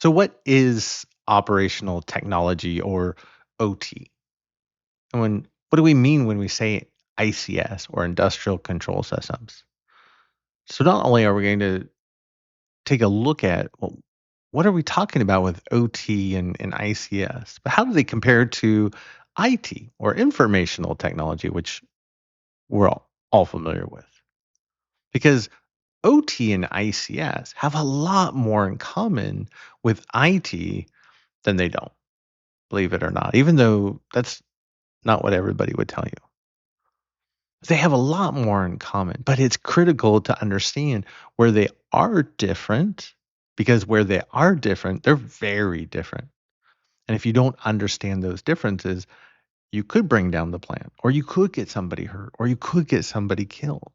So, what is operational technology or OT? And what do we mean when we say ICS or industrial control systems? So, not only are we going to take a look at what are we talking about with OT and ICS, but how do they compare to IT or informational technology, which we're all familiar with? Because OT and ICS have a lot more in common with IT than they don't, believe it or not, even though that's not what everybody would tell you. They have a lot more in common, but it's critical to understand where they are different because where they are different, they're very different. And if you don't understand those differences, you could bring down the plant, or you could get somebody hurt, or you could get somebody killed.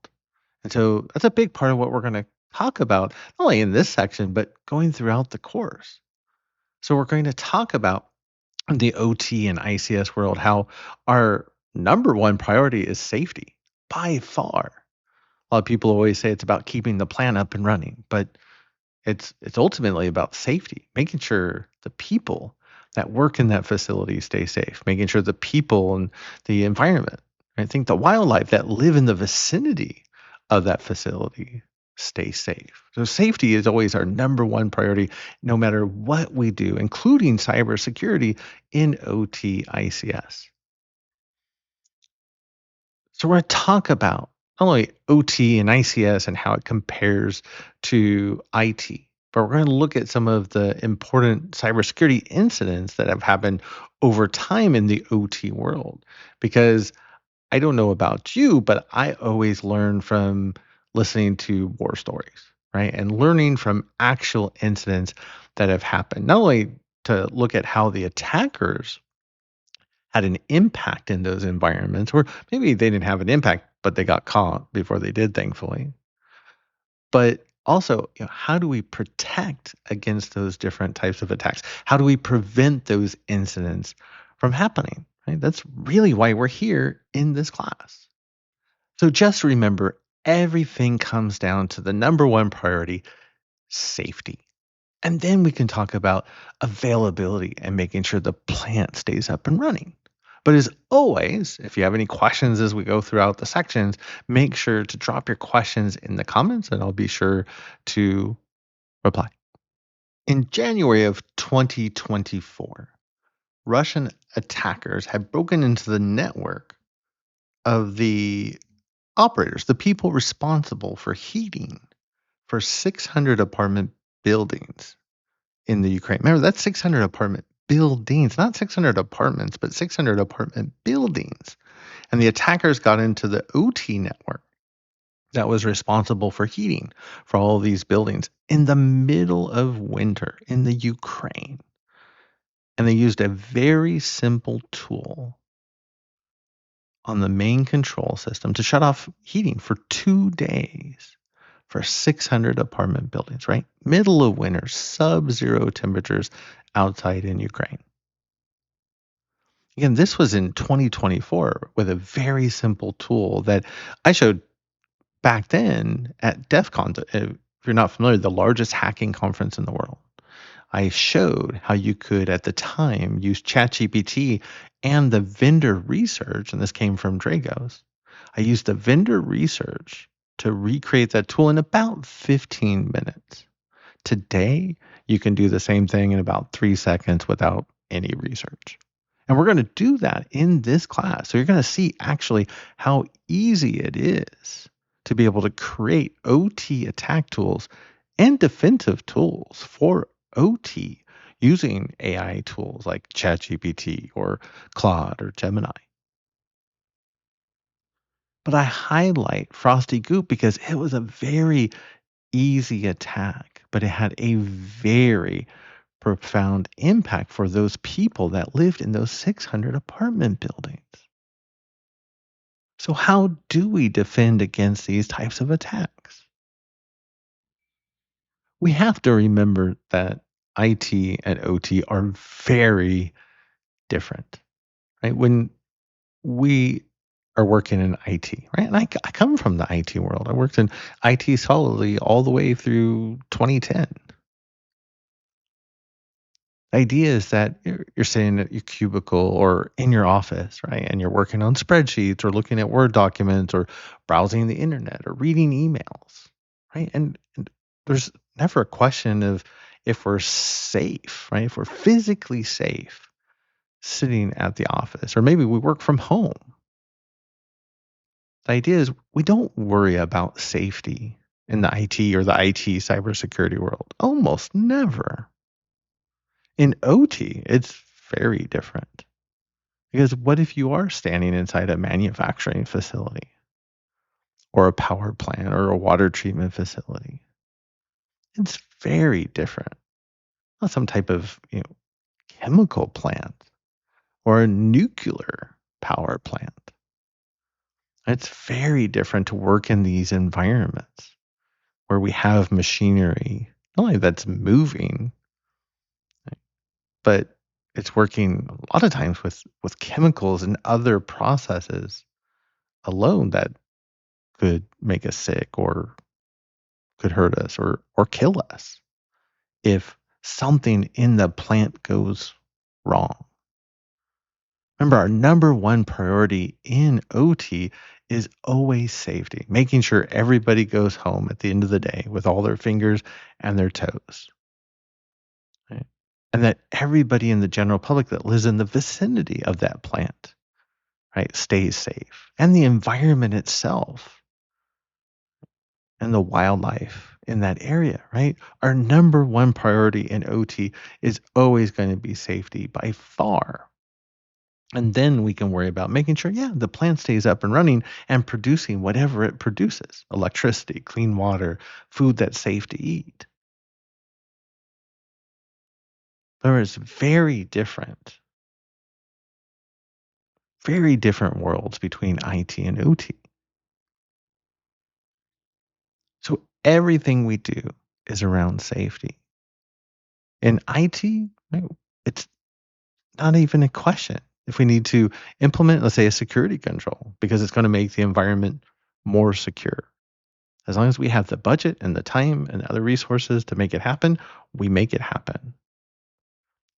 And so that's a big part of what we're going to talk about, not only in this section, but going throughout the course. So we're going to talk about the OT and ICS world, how our number one priority is safety by far. A lot of people always say it's about keeping the plant up and running, but it's ultimately about safety, making sure the people that work in that facility stay safe, making sure the people and the environment, I think the wildlife that live in the vicinity of that facility stay safe. So safety is always our number one priority, no matter what we do, including cybersecurity in OT ICS. So we're going to talk about not only OT and ICS and how it compares to IT, but we're going to look at some of the important cybersecurity incidents that have happened over time in the OT world. Because I don't know about you, but I always learn from listening to war stories, right? And learning from actual incidents that have happened, not only to look at how the attackers had an impact in those environments, or maybe they didn't have an impact, but they got caught before they did, thankfully. But also, how do we protect against those different types of attacks? How do we prevent those incidents from happening? Right? That's really why we're here in this class. So just remember, everything comes down to the number one priority: safety. And then we can talk about availability and making sure the plant stays up and running. But as always, if you have any questions as we go throughout the sections, make sure to drop your questions in the comments and I'll be sure to reply. In January of 2024, Russian attackers had broken into the network of the operators, the people responsible for heating for 600 apartment buildings in the Ukraine. Remember, that's 600 apartment buildings, not 600 apartments, but 600 apartment buildings. And the attackers got into the OT network that was responsible for heating for all of these buildings in the middle of winter in the Ukraine. And they used a very simple tool on the main control system to shut off heating for 2 days for 600 apartment buildings, right? Middle of winter, sub-zero temperatures outside in Ukraine. Again, this was in 2024 with a very simple tool that I showed back then at DEF CON. If you're not familiar, the largest hacking conference in the world. I showed how you could, at the time, use ChatGPT and the vendor research, and this came from Dragos. I used the vendor research to recreate that tool in about 15 minutes. Today, you can do the same thing in about 3 seconds without any research. And we're going to do that in this class. So you're going to see actually how easy it is to be able to create OT attack tools and defensive tools for OT using AI tools like ChatGPT or Claude or Gemini. But I highlight Frosty Goop because it was a very easy attack, but it had a very profound impact for those people that lived in those 600 apartment buildings. So, how do we defend against these types of attacks? We have to remember that IT and OT are very different, right? When we are working in IT, right? And I come from the IT world. I worked in IT solidly all the way through 2010. The idea is that you're sitting at your cubicle or in your office, right? And you're working on spreadsheets or looking at Word documents or browsing the internet or reading emails, right? And there's never a question of if we're safe, right? If we're physically safe sitting at the office, or maybe we work from home. The idea is we don't worry about safety in the IT or the IT cybersecurity world. Almost never. In OT, it's very different. Because what if you are standing inside a manufacturing facility or a power plant or a water treatment facility? It's very different. Not some type of chemical plant or a nuclear power plant. It's very different to work in these environments where we have machinery, not only that's moving, but it's working a lot of times with chemicals and other processes alone that could make us sick or could hurt us or kill us if something in the plant goes wrong. Remember, our number one priority in OT is always safety, making sure everybody goes home at the end of the day with all their fingers and their toes. Right? And that everybody in the general public that lives in the vicinity of that plant, right, stays safe. And the environment itself and the wildlife in that area, right? Our number one priority in OT is always going to be safety by far. And then we can worry about making sure, yeah, the plant stays up and running and producing whatever it produces: electricity, clean water, food that's safe to eat. There is very different worlds between IT and OT. So everything we do is around safety. In IT, right, it's not even a question. If we need to implement, let's say, a security control because it's going to make the environment more secure, as long as we have the budget and the time and other resources to make it happen, we make it happen.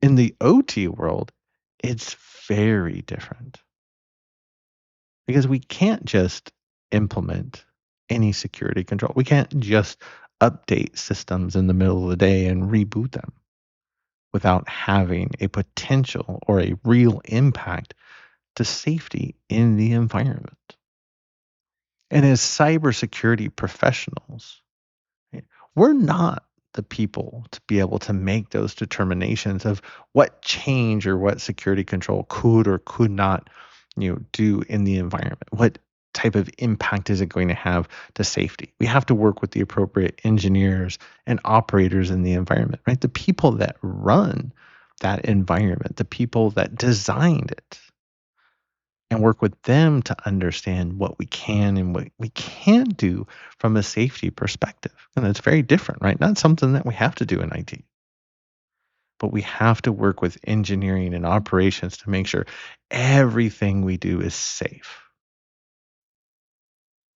In the OT world, it's very different because we can't just implement any security control. We can't just update systems in the middle of the day and reboot them without having a potential or a real impact to safety in the environment. And as cybersecurity professionals, right, we're not the people to be able to make those determinations of what change or what security control could or could not, do in the environment. What type of impact is it going to have to safety? We have to work with the appropriate engineers and operators in the environment, right? The people that run that environment, the people that designed it, and work with them to understand what we can and what we can't do from a safety perspective. And it's very different, right? Not something that we have to do in IT, but we have to work with engineering and operations to make sure everything we do is safe.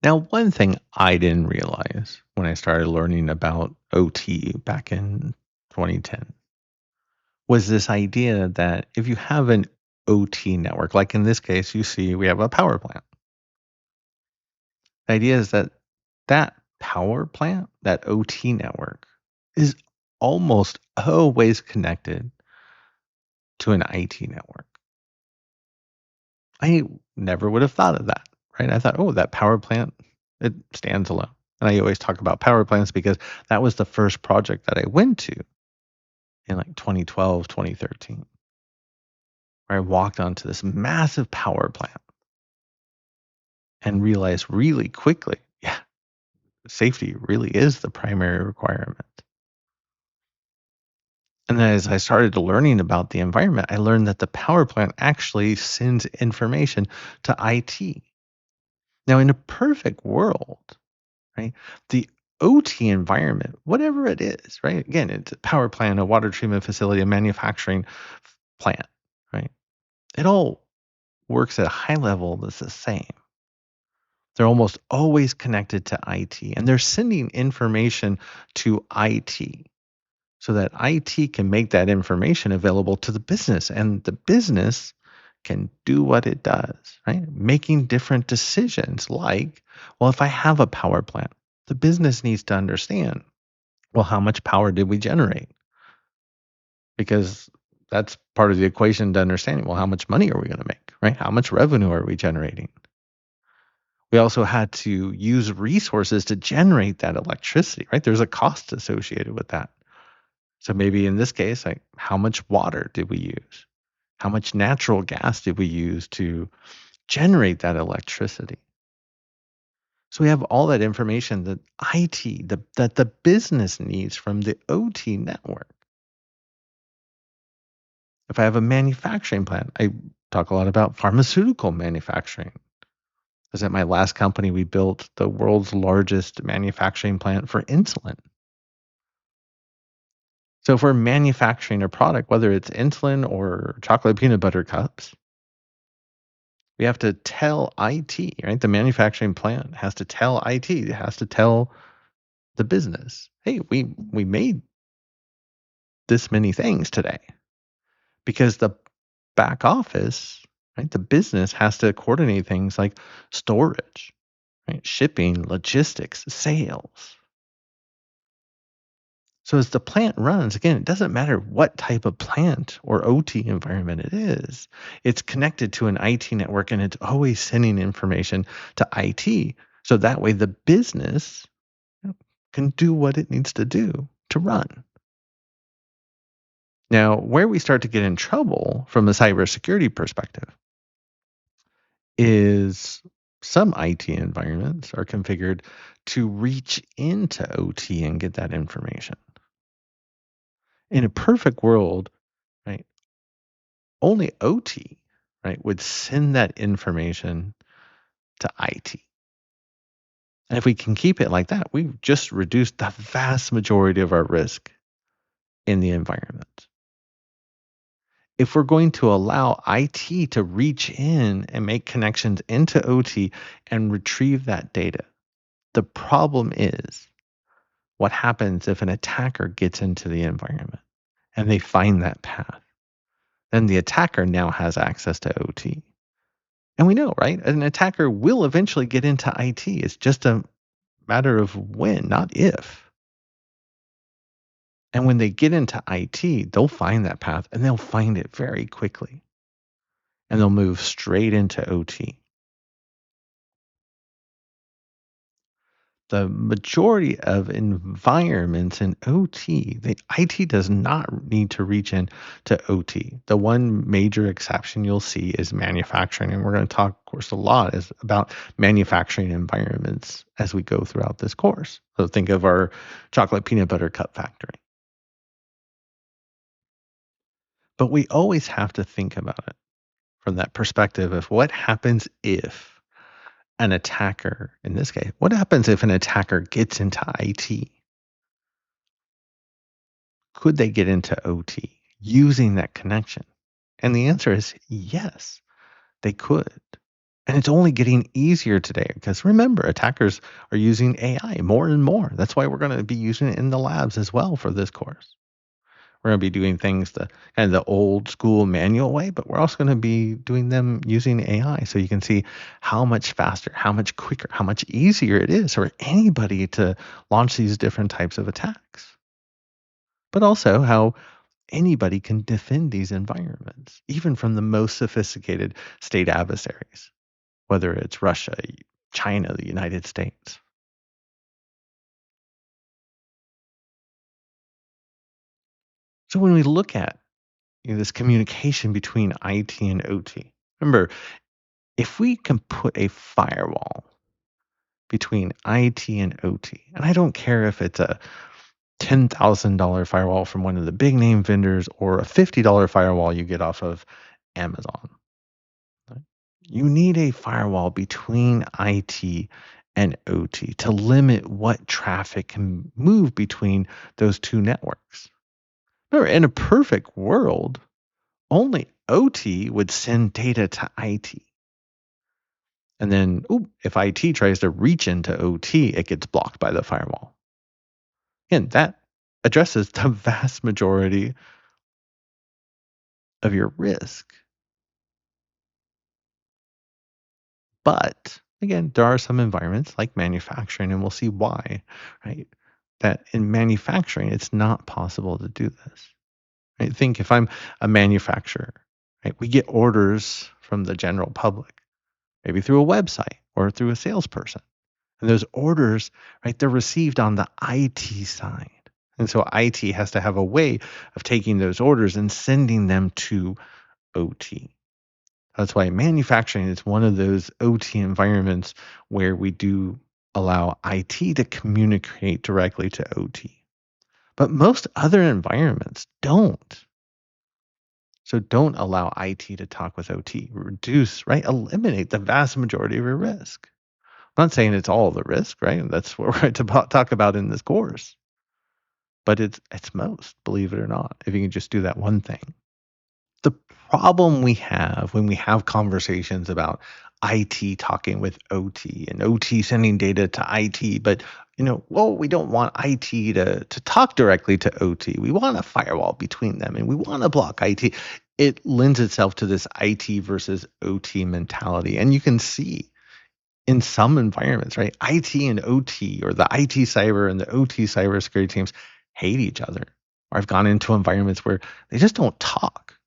Now, one thing I didn't realize when I started learning about OT back in 2010 was this idea that if you have an OT network, like in this case, you see we have a power plant. The idea is that that power plant, that OT network, is almost always connected to an IT network. I never would have thought of that, right? I thought, oh, that power plant, it stands alone. And I always talk about power plants because that was the first project that I went to in like 2012, 2013, where I walked onto this massive power plant and realized really quickly, yeah, safety really is the primary requirement. And then as I started learning about the environment, I learned that the power plant actually sends information to IT. Now, in a perfect world, right, the OT environment, whatever it is, right, again, it's a power plant, a water treatment facility, a manufacturing plant, right, it all works at a high level that's the same. They're almost always connected to IT and they're sending information to IT. so that IT can make that information available to the business, and the business can do what it does, right? Making different decisions like, well, if I have a power plant, the business needs to understand, well, how much power did we generate? Because that's part of the equation to understanding, well, how much money are we going to make, right? How much revenue are we generating? We also had to use resources to generate that electricity, right? There's a cost associated with that. So maybe in this case, like how much water did we use? How much natural gas did we use to generate that electricity? So we have all that information that that the business needs from the OT network. If I have a manufacturing plant, I talk a lot about pharmaceutical manufacturing. Because at my last company, we built the world's largest manufacturing plant for insulin. So if we're manufacturing a product, whether it's insulin or chocolate peanut butter cups, we have to tell IT, right? The manufacturing plant has to tell IT, it has to tell the business, hey, we made this many things today. Because the back office, right, the business has to coordinate things like storage, right, shipping, logistics, sales. So as the plant runs, again, it doesn't matter what type of plant or OT environment it is. It's connected to an IT network and it's always sending information to IT. So that way the business can do what it needs to do to run. Now, where we start to get in trouble from a cybersecurity perspective is some IT environments are configured to reach into OT and get that information. In a perfect world, right, only OT, right, would send that information to IT. And if we can keep it like that, we've just reduced the vast majority of our risk in the environment. If we're going to allow IT to reach in and make connections into OT and retrieve that data, the problem is what happens if an attacker gets into the environment and they find that path? Then the attacker now has access to OT. And we know, right? An attacker will eventually get into IT. It's just a matter of when, not if. And when they get into IT, they'll find that path and they'll find it very quickly. And they'll move straight into OT. The majority of environments in OT, the IT does not need to reach in to OT. The one major exception you'll see is manufacturing, and we're going to talk, of course, a lot is about manufacturing environments as we go throughout this course. So think of our chocolate peanut butter cup factory. But we always have to think about it from that perspective of what happens if an attacker, in this case, what happens if an attacker gets into IT? Could they get into OT using that connection? And the answer is yes, they could. And it's only getting easier today because remember, attackers are using AI more and more. That's why we're going to be using it in the labs as well for this course. We're going to be doing things the kind of the old school manual way, but we're also going to be doing them using AI so you can see how much faster, how much quicker, how much easier it is for anybody to launch these different types of attacks. But also how anybody can defend these environments, even from the most sophisticated state adversaries, whether it's Russia, China, the United States. So when we look at this communication between IT and OT, remember, if we can put a firewall between IT and OT, and I don't care if it's a $10,000 firewall from one of the big name vendors or a $50 firewall you get off of Amazon. You need a firewall between IT and OT to limit what traffic can move between those two networks. Remember, in a perfect world, only OT would send data to IT. And then, if IT tries to reach into OT, it gets blocked by the firewall. And that addresses the vast majority of your risk. But again, there are some environments like manufacturing, and we'll see why, right? That in manufacturing, it's not possible to do this. Right? Think if I'm a manufacturer, right? We get orders from the general public, maybe through a website or through a salesperson. And those orders, right, they're received on the IT side. And so IT has to have a way of taking those orders and sending them to OT. That's why manufacturing is one of those OT environments where we do allow IT to communicate directly to OT. But most other environments don't. So don't allow IT to talk with OT. Reduce, right? Eliminate the vast majority of your risk. I'm not saying it's all the risk, right? And that's what we're going to talk about in this course. But it's most, believe it or not, if you can just do that one thing. The problem we have when we have conversations about IT talking with OT and OT sending data to IT, but we don't want IT to talk directly to OT. We want a firewall between them and we want to block IT. It lends itself to this IT versus OT mentality. And you can see in some environments, right? IT and OT, or the IT cyber and the OT cybersecurity teams hate each other. Or I've gone into environments where they just don't talk.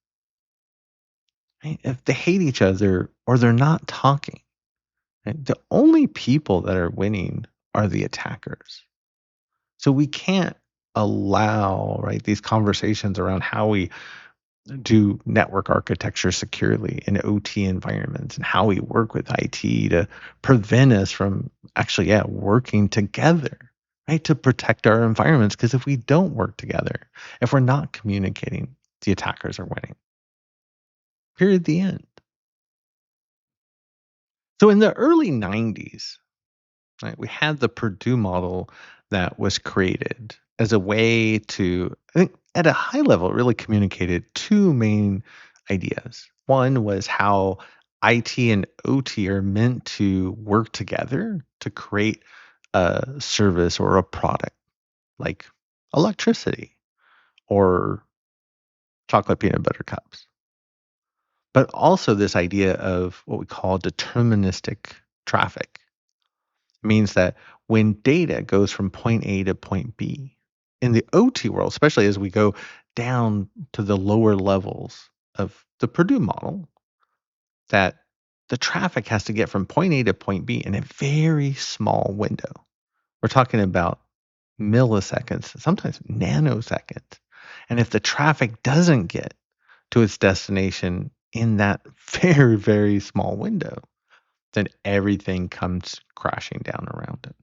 Right? If they hate each other or they're not talking, right? The only people that are winning are the attackers. So we can't allow, right, these conversations around how we do network architecture securely in OT environments and how we work with IT to prevent us from actually, working together, right, to protect our environments. Because if we don't work together, if we're not communicating, the attackers are winning. Period. The end. So in the early 90s, right, we had the Purdue model that was created as a way to, I think, at a high level, it really communicated two main ideas. One was how IT and OT are meant to work together to create a service or a product like electricity or chocolate peanut butter cups. But also this idea of what we call deterministic traffic means that when data goes from point A to point B, in the OT world, especially as we go down to the lower levels of the Purdue model, that the traffic has to get from point A to point B in a very small window. We're talking about milliseconds, sometimes nanoseconds. And if the traffic doesn't get to its destination in that very, very small window, then everything comes crashing down around it.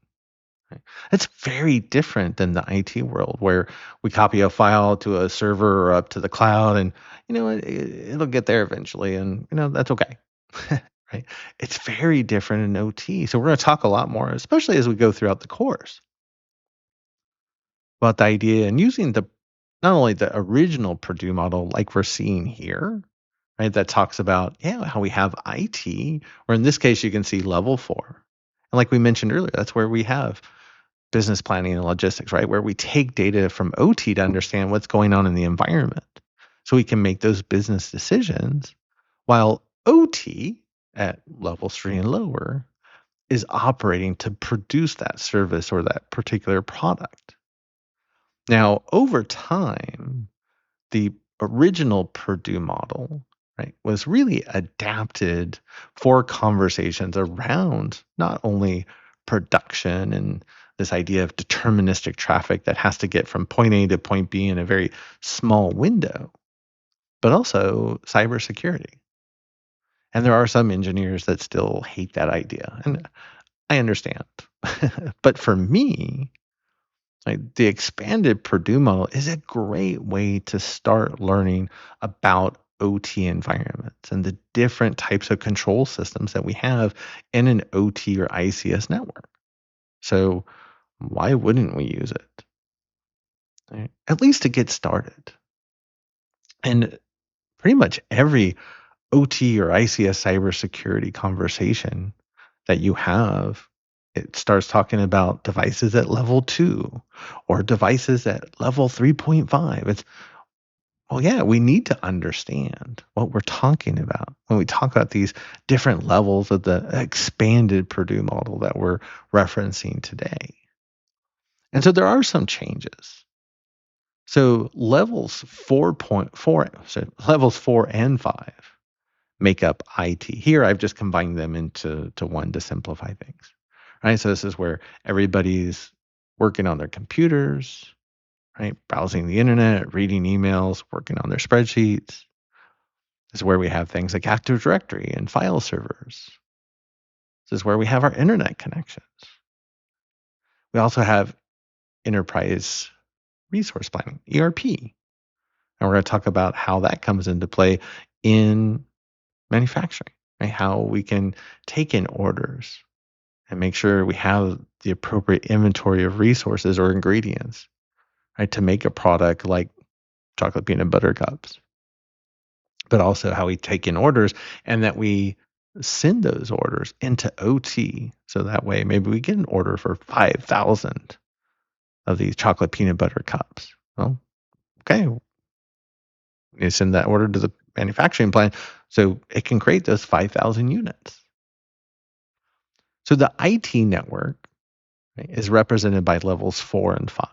Right? It's very different than the IT world where we copy a file to a server or up to the cloud, and it'll get there eventually, and that's okay. Right? It's very different in OT. So we're going to talk a lot more, especially as we go throughout the course, about the idea and using the not only the original Purdue model like we're seeing here, right? That talks about how we have IT, or in this case you can see level 4. And like we mentioned earlier, that's where we have business planning and logistics, right? Where we take data from OT to understand what's going on in the environment so we can make those business decisions, while OT at level 3 and lower is operating to produce that service or that particular product. Now, over time, the original Purdue model, right, was really adapted for conversations around not only production and this idea of deterministic traffic that has to get from point A to point B in a very small window, but also cybersecurity. And there are some engineers that still hate that idea. And I understand. But for me, like, the expanded Purdue model is a great way to start learning about OT environments and the different types of control systems that we have in an OT or ICS network. So why wouldn't we use it? Right? At least to get started. And pretty much every OT or ICS cybersecurity conversation that you have it starts talking about devices at level 2 or devices at level 3.5. It's, well, yeah, we need to understand what we're talking about when we talk about these different levels of the expanded Purdue model that we're referencing today. And so there are some changes. So levels 4.4, so levels 4 and 5 make up IT. Here I've just combined them into one to simplify things. Right? So this is where everybody's working on their computers, right? Browsing the internet, reading emails, working on their spreadsheets. This is where we have things like Active Directory and file servers. This is where we have our internet connections. We also have enterprise resource planning, ERP. And we're going to talk about how that comes into play in manufacturing, right? How we can take in orders and make sure we have the appropriate inventory of resources or ingredients, right, to make a product like chocolate peanut butter cups. But also how we take in orders and that we send those orders into OT. So that way, maybe we get an order for 5,000 of these chocolate peanut butter cups. Well, okay, you send that order to the manufacturing plant so it can create those 5,000 units. So the IT network, right, is represented by levels 4 and 5.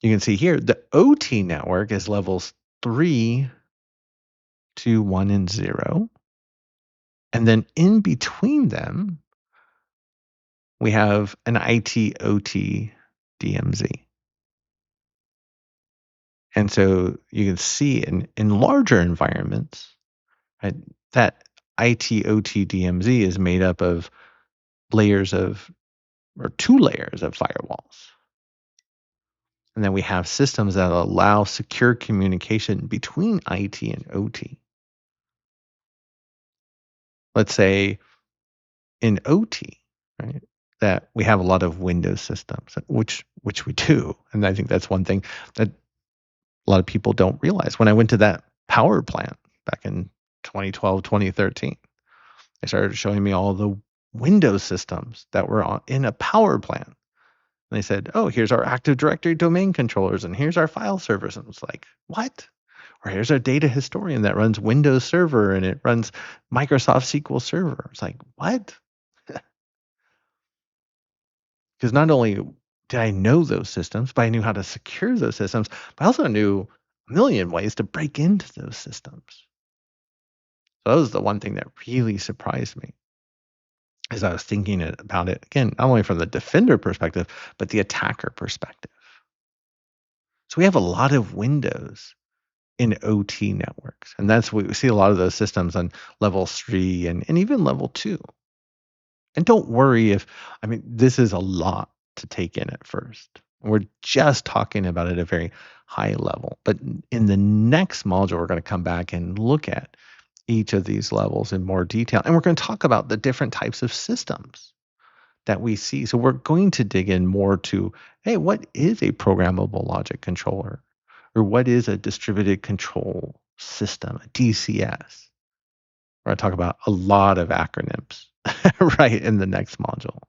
You can see here the OT network is levels 3, 2, 1, and 0. And then in between them, we have an IT OT DMZ. And so you can see in larger environments, right, that IT OT DMZ is made up of layers of, or 2 layers of firewalls. And then we have systems that allow secure communication between IT and OT. Let's say in OT, right, that we have a lot of Windows systems, which we do. And I think that's one thing that a lot of people don't realize. When I went to that power plant back in 2012, 2013, they started showing me all the Windows systems that were in a power plant. And they said, oh, here's our Active Directory domain controllers, and here's our file servers. And it's like, what? Or here's our data historian that runs Windows Server and it runs Microsoft SQL Server. It's like, what? Because not only did I know those systems, but I knew how to secure those systems, but I also knew a million ways to break into those systems. So that was the one thing that really surprised me as I was thinking about it, again, not only from the defender perspective, but the attacker perspective. So we have a lot of windows in OT networks. And that's what we see a lot of those systems on level 3 and even level 2. And don't worry if, I mean, this is a lot to take in at first. We're just talking about it at a very high level. But in the next module, we're going to come back and look at each of these levels in more detail. And we're going to talk about the different types of systems that we see. So we're going to dig in more to, hey, what is a programmable logic controller? Or what is a distributed control system, a DCS? We're going to talk about a lot of acronyms right in the next module.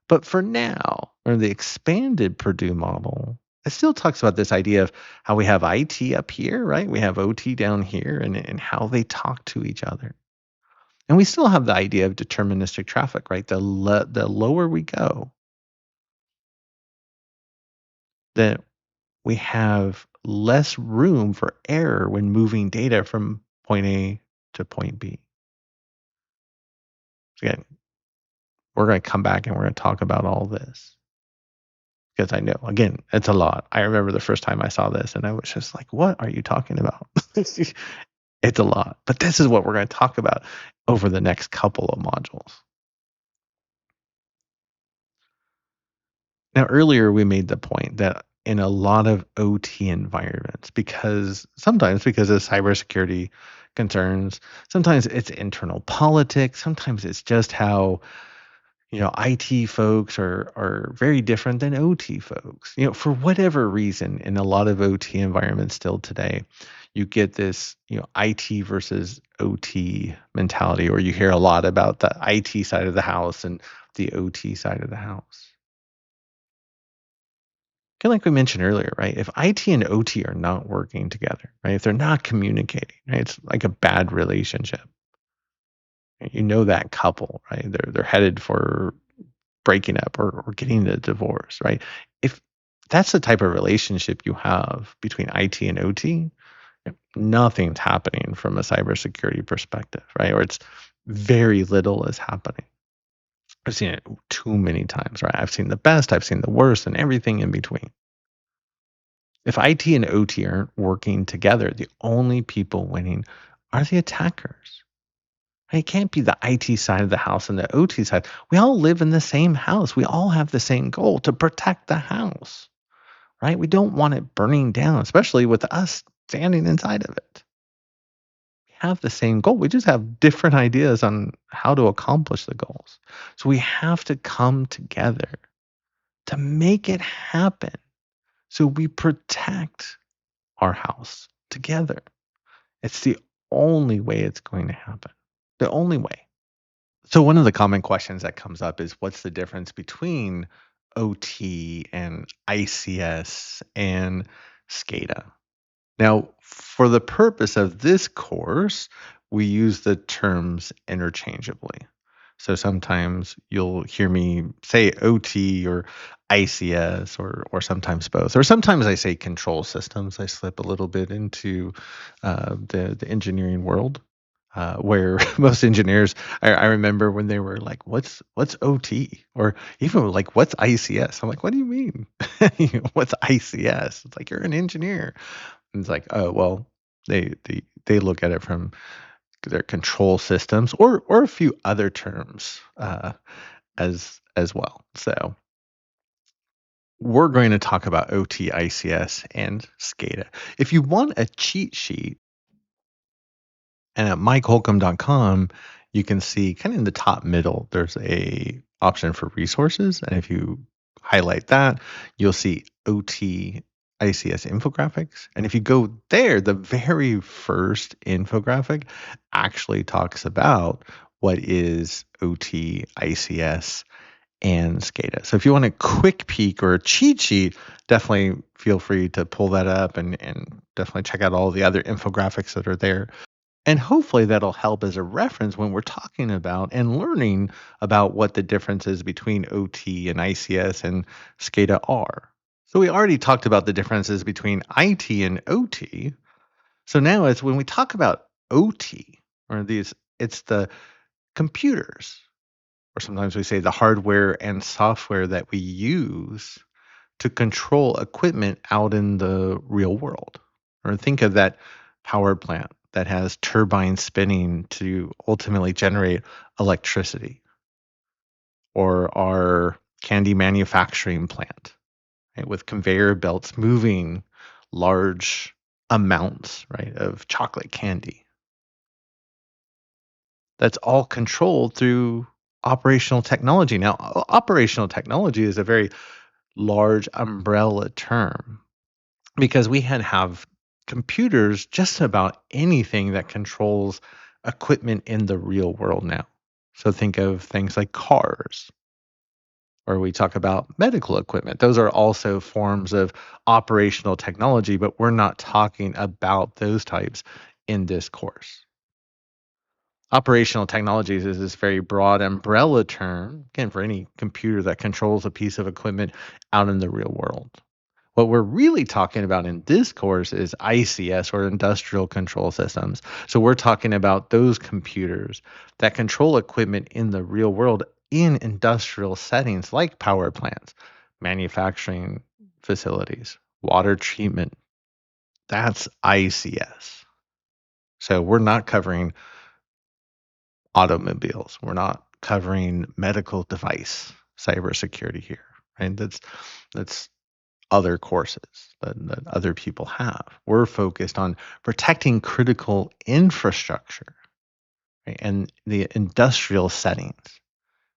But for now, or the expanded Purdue model, it still talks about this idea of how we have IT up here, right? We have OT down here and how they talk to each other. And we still have the idea of deterministic traffic, right? The lower we go, that we have less room for error when moving data from point A to point B. So again, we're going to come back and we're going to talk about all this. Because I know, again, it's a lot. I remember the first time I saw this and I was just like, what are you talking about? It's a lot. But this is what we're going to talk about over the next couple of modules. Now, earlier we made the point that in a lot of OT environments, sometimes because of cybersecurity concerns, sometimes it's internal politics, sometimes it's just how IT folks are very different than OT folks. For whatever reason, in a lot of OT environments still today, you get this, IT versus OT mentality, or you hear a lot about the IT side of the house and the OT side of the house. Kind of like we mentioned earlier, right? If IT and OT are not working together, right? If they're not communicating, right? It's like a bad relationship. You know that couple, right? They're headed for breaking up or getting a divorce, right? If that's the type of relationship you have between IT and OT, nothing's happening from a cybersecurity perspective, right? Or it's very little is happening. I've seen it too many times, right? I've seen the best, I've seen the worst, and everything in between. If IT and OT aren't working together, the only people winning are the attackers. It can't be the IT side of the house and the OT side. We all live in the same house. We all have the same goal to protect the house, right? We don't want it burning down, especially with us standing inside of it. We have the same goal. We just have different ideas on how to accomplish the goals. So we have to come together to make it happen. So we protect our house together. It's the only way it's going to happen. The only way. So one of the common questions that comes up is what's the difference between OT and ICS and SCADA? Now, for the purpose of this course, we use the terms interchangeably. So sometimes you'll hear me say OT or ICS or sometimes both. Or sometimes I say control systems. I slip a little bit into the engineering world. Where most engineers, I remember when they were like, "What's OT?" or even like, "What's ICS?" I'm like, "What do you mean? What's ICS?" It's like you're an engineer. And it's like, oh well, they look at it from their control systems or a few other terms as well. So we're going to talk about OT, ICS, and SCADA. If you want a cheat sheet, and at mikeholcomb.com, you can see kind of in the top middle, there's a option for resources. And if you highlight that, you'll see OT ICS infographics. And if you go there, the very first infographic actually talks about what is OT, ICS, and SCADA. So if you want a quick peek or a cheat sheet, definitely feel free to pull that up and definitely check out all the other infographics that are there. And hopefully that'll help as a reference when we're talking about and learning about what the differences between OT and ICS and SCADA are. So we already talked about the differences between IT and OT. So now it's when we talk about OT, or these, it's the computers, or sometimes we say the hardware and software that we use to control equipment out in the real world. Or think of that power plant that has turbines spinning to ultimately generate electricity, or our candy manufacturing plant, right, with conveyor belts moving large amounts, right, of chocolate candy. That's all controlled through operational technology. Now, operational technology is a very large umbrella term because we have computers just about anything that controls equipment in the real world now. So think of things like cars, or we talk about medical equipment. Those are also forms of operational technology, but we're not talking about those types in this course. Operational technologies is this very broad umbrella term, again, for any computer that controls a piece of equipment out in the real world. What we're really talking about in this course is ICS, or industrial control systems. So we're talking about those computers that control equipment in the real world in industrial settings like power plants, manufacturing facilities, water treatment. That's ICS. So we're not covering automobiles. We're not covering medical device cybersecurity here. Right? That's other courses that other people have. We're focused on protecting critical infrastructure, right, and the industrial settings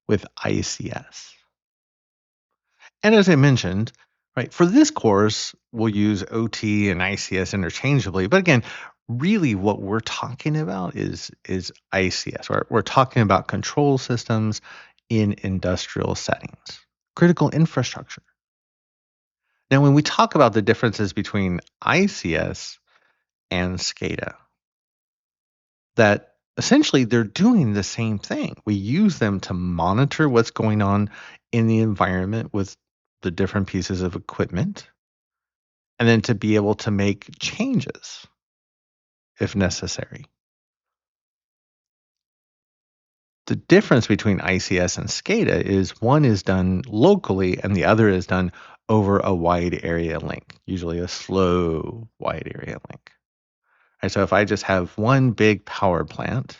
with ICS. And as I mentioned, right, for this course, we'll use OT and ICS interchangeably. But again, really what we're talking about is ICS. We're talking about control systems in industrial settings, critical infrastructure. Now, when we talk about the differences between ICS and SCADA, that essentially they're doing the same thing. We use them to monitor what's going on in the environment with the different pieces of equipment, and then to be able to make changes if necessary. The difference between ICS and SCADA is one is done locally and the other is done over a wide area link, usually a slow wide area link. And so if I just have one big power plant,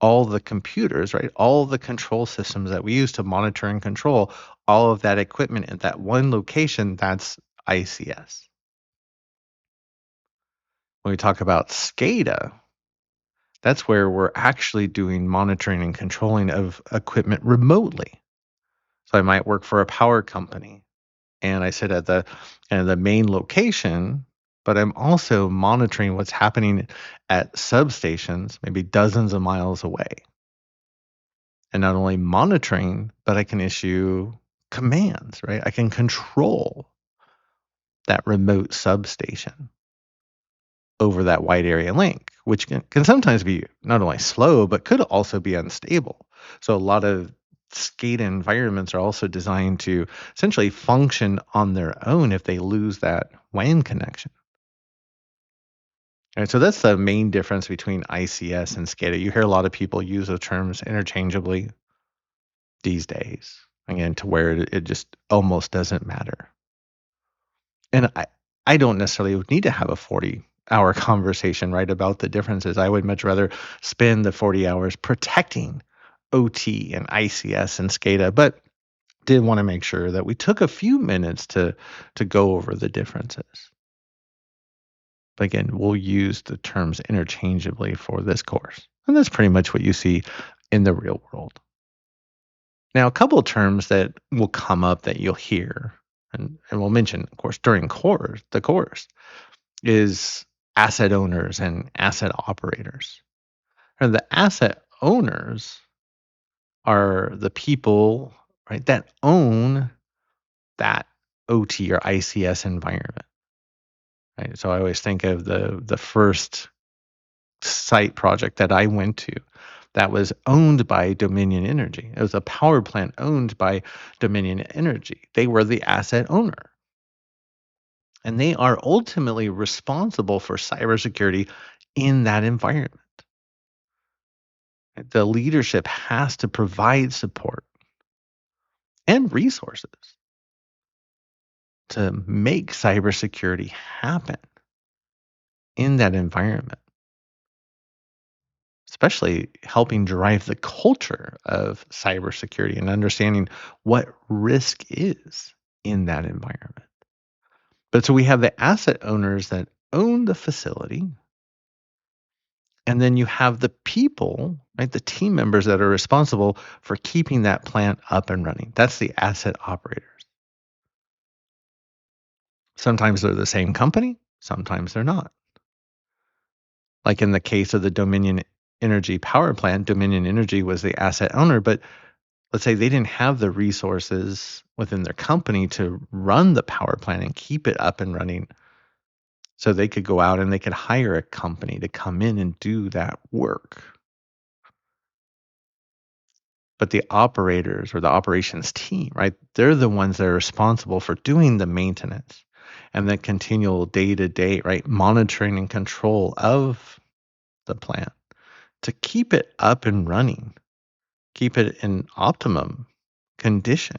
all the computers, right, all the control systems that we use to monitor and control all of that equipment at that one location, that's ICS. When we talk about SCADA, that's where we're actually doing monitoring and controlling of equipment remotely. So I might work for a power company and I sit at the main location, but I'm also monitoring what's happening at substations, maybe dozens of miles away. And not only monitoring, but I can issue commands, right? I can control that remote substation over that wide area link, which can sometimes be not only slow, but could also be unstable. So a lot of SCADA environments are also designed to essentially function on their own if they lose that WAN connection. And so that's the main difference between ICS and SCADA. You hear a lot of people use those terms interchangeably these days, again, to where it just almost doesn't matter. And I don't necessarily need to have a 40-hour conversation, right, about the differences. I would much rather spend the 40 hours protecting OT and ICS and SCADA, but did want to make sure that we took a few minutes to go over the differences. But again, we'll use the terms interchangeably for this course. And that's pretty much what you see in the real world. Now, a couple of terms that will come up that you'll hear, and we'll mention, of course, during the course, is asset owners and asset operators. And the asset owners are the people, right, that own that OT or ICS environment. Right? So I always think of the first site project that I went to that was owned by Dominion Energy. It was a power plant owned by Dominion Energy. They were the asset owner. And they are ultimately responsible for cybersecurity in that environment. The leadership has to provide support and resources to make cybersecurity happen in that environment, especially helping drive the culture of cybersecurity and understanding what risk is in that environment. But so we have the asset owners that own the facility, and then you have the people, right, the team members that are responsible for keeping that plant up and running. That's the asset operators. Sometimes they're the same company, sometimes they're not. Like in the case of the Dominion Energy power plant, Dominion Energy was the asset owner, but let's say they didn't have the resources within their company to run the power plant and keep it up and running. So they could go out and they could hire a company to come in and do that work. But the operators or the operations team, right, they're the ones that are responsible for doing the maintenance and the continual day to day, right, monitoring and control of the plant to keep it up and running, keep it in optimum condition,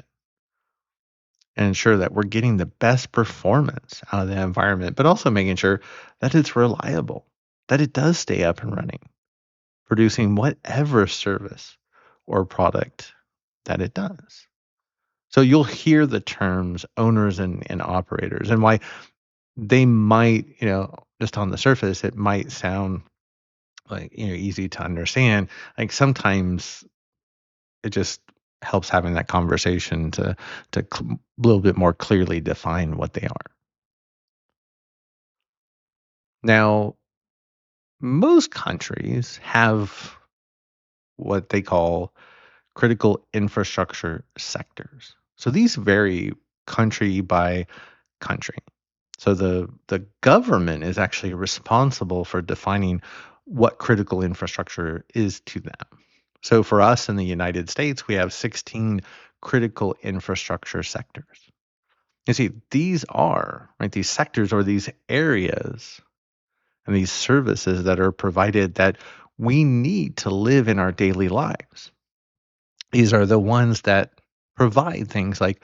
and ensure that we're getting the best performance out of the environment, but also making sure that it's reliable, that it does stay up and running, producing whatever service or product that it does. So you'll hear the terms owners and operators and why they might, just on the surface, it might sound like, easy to understand. Like sometimes it just helps having that conversation to a little bit more clearly define what they are. Now, Most countries have what they call critical infrastructure sectors. So these vary country by country. So the government is actually responsible for defining what critical infrastructure is to them. So for us in the United States, we have 16 critical infrastructure sectors. You see, these are, right, these sectors or these areas and these services that are provided that we need to live in our daily lives. These are the ones that provide things like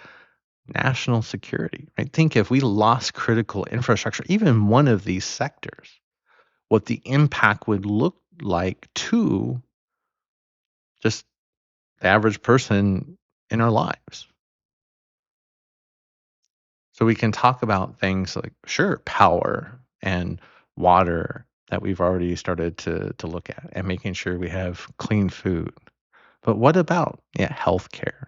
national security, right? Think if we lost critical infrastructure, even one of these sectors, what the impact would look like to just the average person in our lives. So we can talk about things like, sure, power and water that we've already started to look at and making sure we have clean food. But what about healthcare?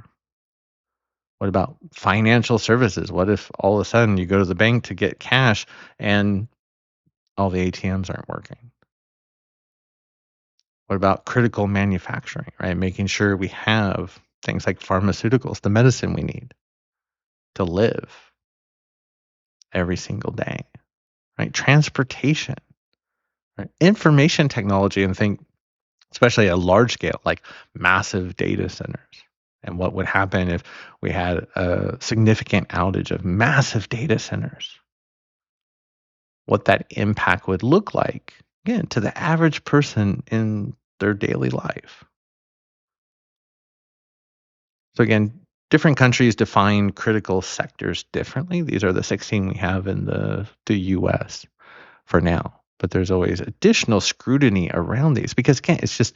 What about financial services? What if all of a sudden you go to the bank to get cash and all the ATMs aren't working? What about critical manufacturing, right? Making sure we have things like pharmaceuticals, the medicine we need to live every single day, right? Transportation, right? Information technology, and think especially at large scale, like massive data centers. And what would happen if we had a significant outage of massive data centers? What that impact would look like, again, to the average person in their daily life. So again, different countries define critical sectors differently. These are the 16 we have in the US for now. But there's always additional scrutiny around these because again, it's just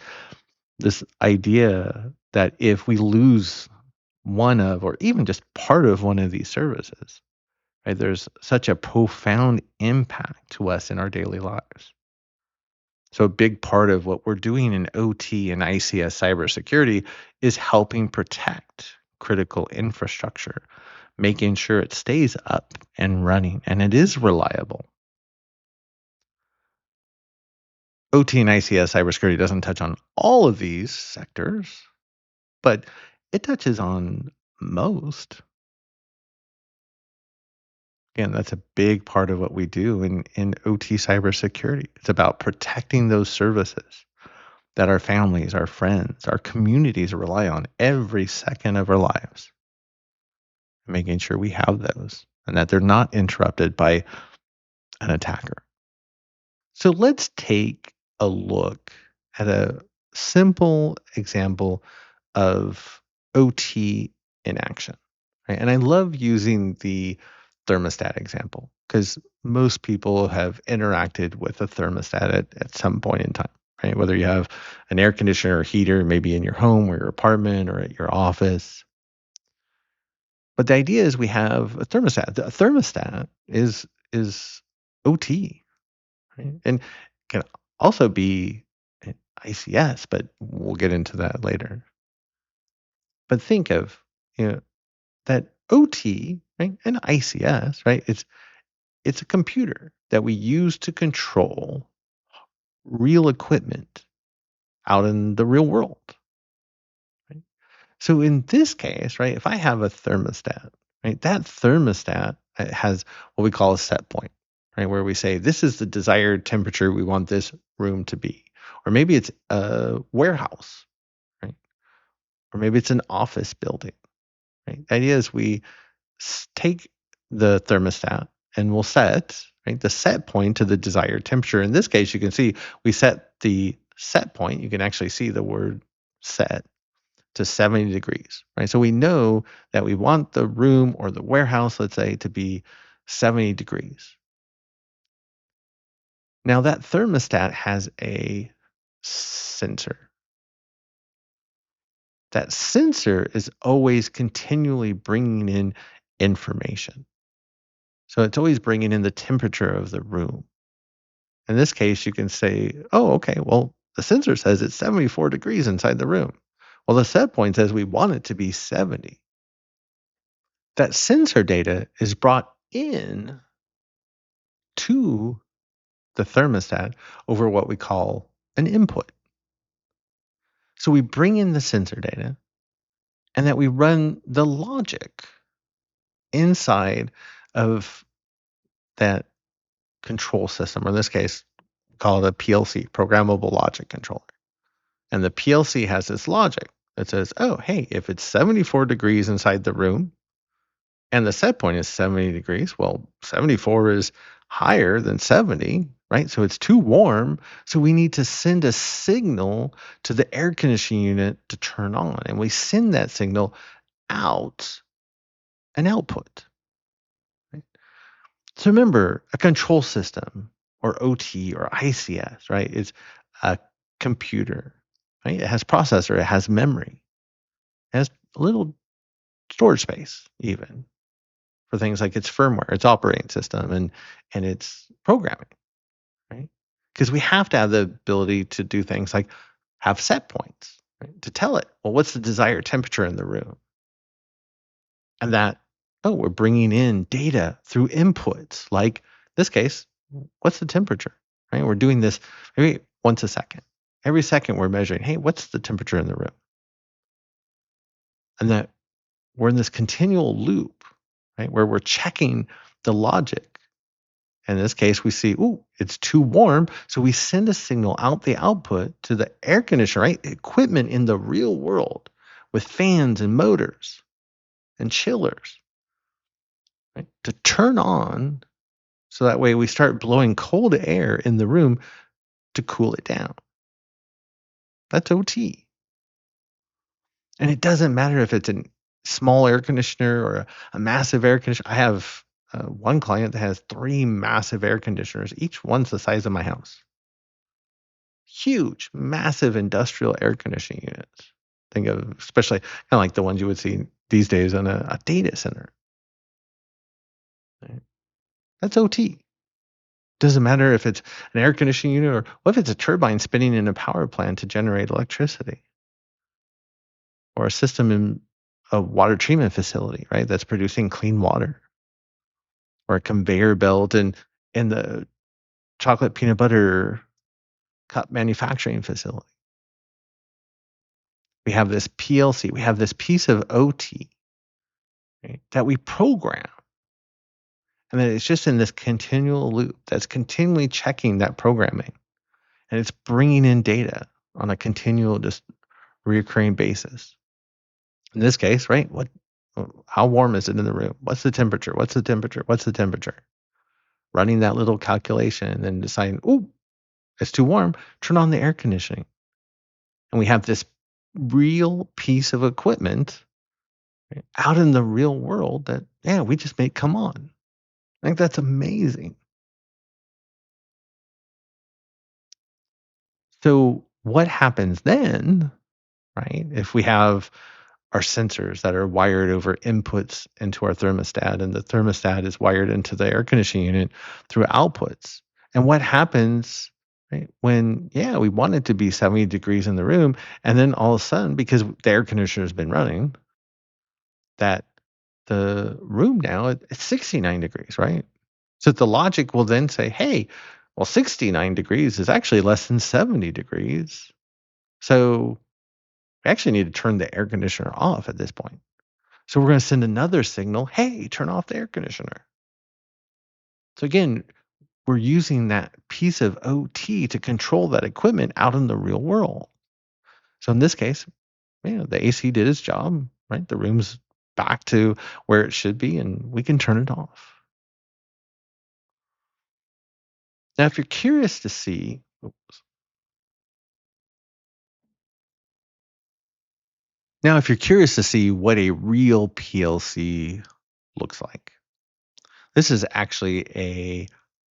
this idea that if we lose one of or even just part of one of these services, right, there's such a profound impact to us in our daily lives. So a big part of what we're doing in OT and ICS cybersecurity is helping protect critical infrastructure, making sure it stays up and running and it is reliable. OT and ICS cybersecurity doesn't touch on all of these sectors, but it touches on most. Again, that's a big part of what we do in OT cybersecurity. It's about protecting those services that our families, our friends, our communities rely on every second of our lives, making sure we have those and that they're not interrupted by an attacker. So let's take a look at a simple example of OT in action. Right? And I love using the thermostat example because most people have interacted with a thermostat at some point in time, right? Whether you have an air conditioner or heater, maybe in your home or your apartment or at your office. But the idea is we have a thermostat. A thermostat is OT, right? And can also be ICS, but we'll get into that later. But think of that OT, right, and ICS, right? It's a computer that we use to control real equipment out in the real world. Right? So in this case, right, if I have a thermostat, right, that thermostat has what we call a set point, right, where we say this is the desired temperature we want this room to be, or maybe it's a warehouse, right, or maybe it's an office building. Right? The idea is we take the thermostat and we'll set the set point to the desired temperature. In this case, you can see we set the set point. You can actually see the word set to 70 degrees, right? So we know that we want the room or the warehouse, let's say, to be 70 degrees. Now that thermostat has a sensor. That sensor is always continually bringing in information. So it's always bringing in the temperature of the room. In this case, you can say, oh, okay, well, the sensor says it's 74 degrees inside the room. Well, the set point says we want it to be 70. That sensor data is brought in to the thermostat over what we call an input. So we bring in the sensor data and that we run the logic inside of that control system, or in this case, call it a PLC, Programmable Logic Controller. And the PLC has this logic that says, oh, hey, if it's 74 degrees inside the room and the set point is 70 degrees, well, 74 is higher than 70, right? So it's too warm. So we need to send a signal to the air conditioning unit to turn on. And we send that signal out an output. Right? So remember, a control system or OT or ICS, right, is a computer, right? It has processor, it has memory, it has a little storage space even for things like its firmware, its operating system, and its programming, right? Because we have to have the ability to do things like have set points, right? To tell it, well, what's the desired temperature in the room? And that, oh, we're bringing in data through inputs, like this case, what's the temperature, right? We're doing this maybe once a second. Every second we're measuring, hey, what's the temperature in the room? And that we're in this continual loop, right, where we're checking the logic. In this case, we see, ooh, it's too warm. So we send a signal out the output to the air conditioner, right? Equipment in the real world with fans and motors and chillers, right? To turn on so that way we start blowing cold air in the room to cool it down. That's OT. And it doesn't matter if it's a small air conditioner or a massive air conditioner. I have one client that has 3 massive air conditioners. Each one's the size of my house. Huge, massive industrial air conditioning units. Think of especially kind of like the ones you would see these days in a data center. Right? That's OT. Doesn't matter if it's an air conditioning unit or what if it's a turbine spinning in a power plant to generate electricity, or a system in a water treatment facility, right? That's producing clean water, or a conveyor belt in the chocolate peanut butter cup manufacturing facility. We have this PLC, we have this piece of OT, right, that we program. And then it's just in this continual loop that's continually checking that programming. And it's bringing in data on a continual, just reoccurring basis. In this case, right? How warm is it in the room? What's the temperature? What's the temperature? What's the temperature? Running that little calculation and then deciding, oh, it's too warm. Turn on the air conditioning. And we have this real piece of equipment, right, out in the real world that, yeah, we just made come on. I think that's amazing. So what happens then, right? If we have our sensors that are wired over inputs into our thermostat, and the thermostat is wired into the air conditioning unit through outputs. And what happens, right, when, yeah, we want it to be 70 degrees in the room, and then all of a sudden, because the air conditioner has been running, that the room now it's 69 degrees, right? So the logic will then say, hey, well, 69 degrees is actually less than 70 degrees. So we actually need to turn the air conditioner off at this point. So we're going to send another signal, hey, turn off the air conditioner. So again, we're using that piece of OT to control that equipment out in the real world. So in this case, the AC did its job, right? The room's back to where it should be, and we can turn it off. Now, if you're curious to see, what a real PLC looks like, this is actually a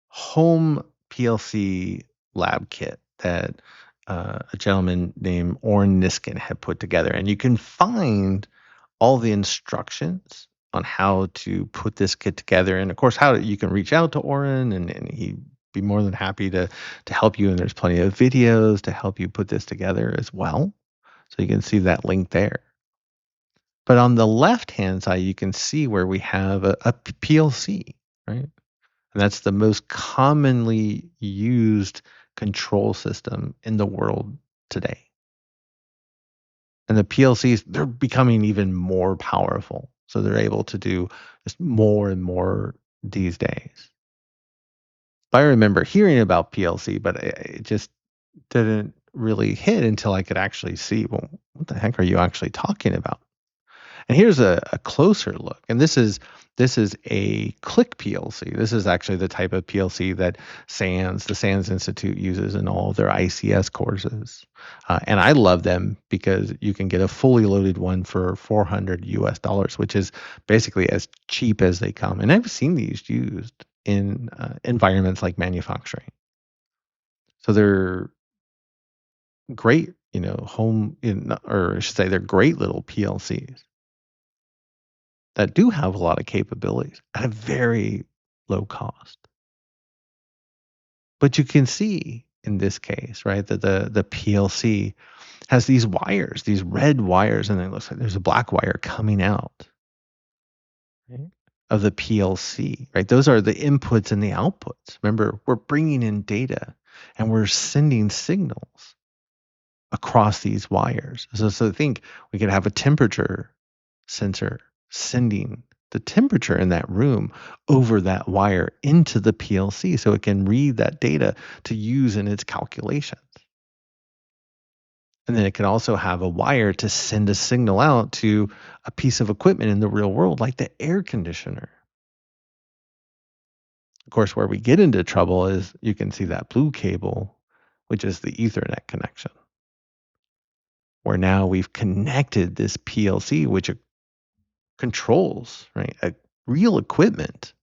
home PLC lab kit that a gentleman named Orrin Niskin had put together. And you can find all the instructions on how to put this kit together. And of course, how you can reach out to Orrin, and he'd be more than happy to help you. And there's plenty of videos to help you put this together as well. So you can see that link there. But on the left-hand side, you can see where we have a PLC, right? And that's the most commonly used control system in the world today. And the PLCs, they're becoming even more powerful. So they're able to do just more and more these days. I remember hearing about PLC, but it just didn't really hit until I could actually see, well, what the heck are you actually talking about? And here's a closer look. And this is a click PLC. This is actually the type of PLC that the SANS Institute uses in all of their ICS courses. And I love them because you can get a fully loaded one for $400, which is basically as cheap as they come. And I've seen these used in environments like manufacturing. So they're great, or I should say they're great little PLCs that do have a lot of capabilities at a very low cost. But you can see in this case, right, that the PLC has these wires, these red wires, and it looks like there's a black wire coming out, right, of the PLC, right? Those are the inputs and the outputs. Remember, we're bringing in data and we're sending signals across these wires. So think we could have a temperature sensor sending the temperature in that room over that wire into the PLC so it can read that data to use in its calculations. And then it can also have a wire to send a signal out to a piece of equipment in the real world, like the air conditioner. Of course, where we get into trouble is you can see that blue cable, which is the Ethernet connection, where now we've connected this PLC, which controls, right, a real equipment.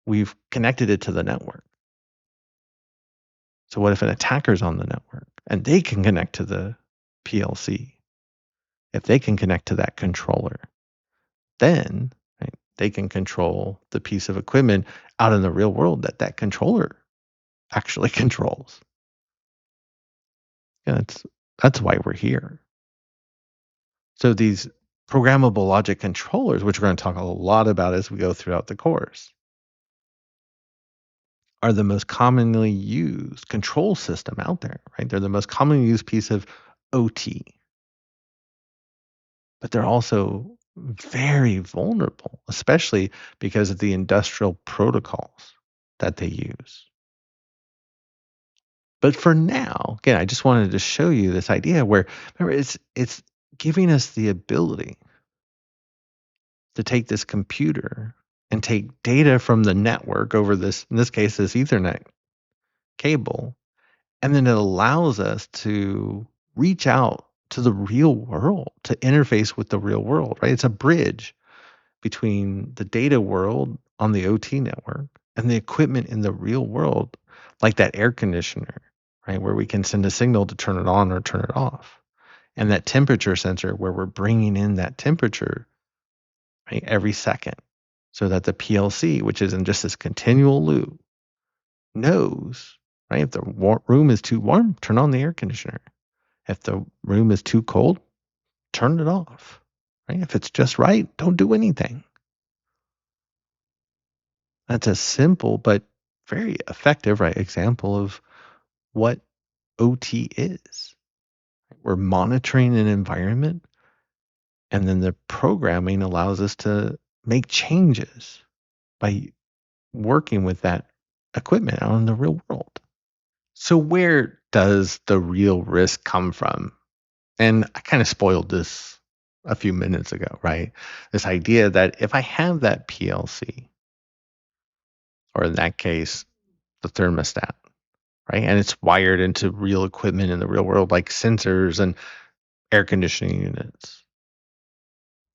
We've connected it to the network. So what if an attacker's on the network and they can connect to the PLC? If they can connect to that controller, then, right, they can control the piece of equipment out in the real world that controller actually controls. And that's why we're here. So these programmable logic controllers, which we're going to talk a lot about as we go throughout the course, are the most commonly used control system out there, right? They're the most commonly used piece of OT. But they're also very vulnerable, especially because of the industrial protocols that they use. But for now, again, I just wanted to show you this idea where, remember, it's giving us the ability to take this computer and take data from the network over this, in this case, this Ethernet cable, and then it allows us to reach out to the real world, to interface with the real world, right? It's a bridge between the data world on the OT network and the equipment in the real world, like that air conditioner, right, where we can send a signal to turn it on or turn it off, and that temperature sensor where we're bringing in that temperature, right, every second, so that the PLC, which is in just this continual loop, knows, right, if the room is too warm, turn on the air conditioner. If the room is too cold, turn it off. Right? If it's just right, don't do anything. That's a simple but very effective, right, example of what OT is. We're monitoring an environment, and then the programming allows us to make changes by working with that equipment out in the real world. So where does the real risk come from? And I kind of spoiled this a few minutes ago, right? This idea that if I have that PLC, or in that case, the thermostat, right? And it's wired into real equipment in the real world, like sensors and air conditioning units.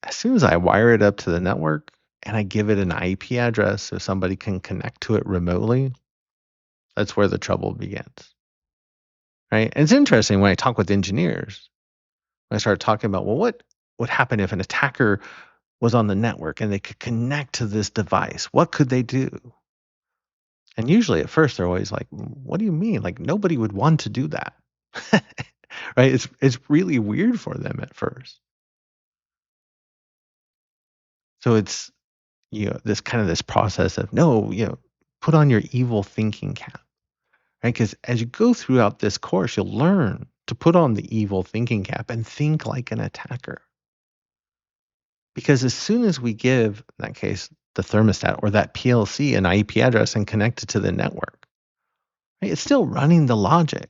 As soon as I wire it up to the network and I give it an IP address so somebody can connect to it remotely, that's where the trouble begins, right? And it's interesting when I talk with engineers, when I start talking about, well, what would happen if an attacker was on the network and they could connect to this device? What could they do? And usually at first they're always like, what do you mean? Like nobody would want to do that. Right? It's really weird for them at first. So it's this process of no, put on your evil thinking cap, right? Because as you go throughout this course, you'll learn to put on the evil thinking cap and think like an attacker. Because as soon as we give, in that case, the thermostat or that PLC an IP address and connect it to the network, right, it's still running the logic,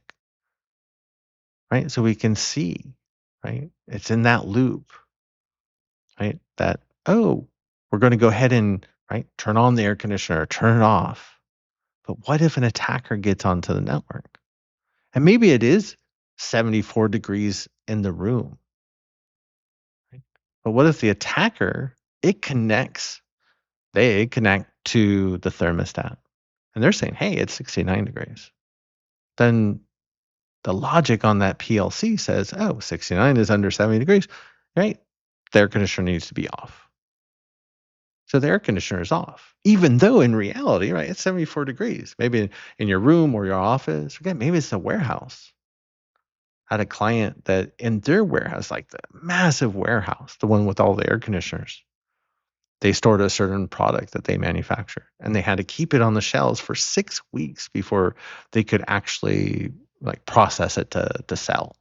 right? So we can see, right? It's in that loop, right? That, oh, we're going to go ahead and, right, turn on the air conditioner, turn it off. But what if an attacker gets onto the network? And maybe it is 74 degrees in the room, right? But what if the attacker, they connect to the thermostat and they're saying, hey, it's 69 degrees. Then the logic on that PLC says, oh, 69 is under 70 degrees, right? The air conditioner needs to be off. So the air conditioner is off, even though in reality, right, it's 74 degrees. Maybe in your room or your office, okay, maybe it's a warehouse. I had a client that in their warehouse, like the massive warehouse, the one with all the air conditioners, they stored a certain product that they manufacture and they had to keep it on the shelves for 6 weeks before they could actually like process it to sell.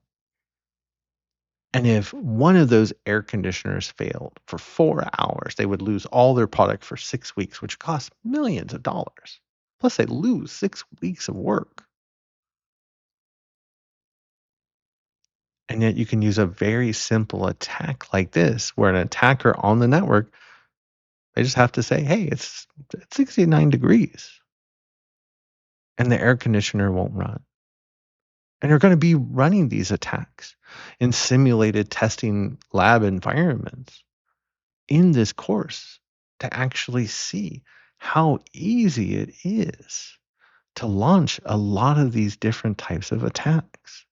And if one of those air conditioners failed for 4 hours, they would lose all their product for 6 weeks, which costs millions of dollars. Plus, they lose 6 weeks of work. And yet, you can use a very simple attack like this, where an attacker on the network, they just have to say, hey, it's 69 degrees. And the air conditioner won't run. And you're going to be running these attacks in simulated testing lab environments in this course to actually see how easy it is to launch a lot of these different types of attacks.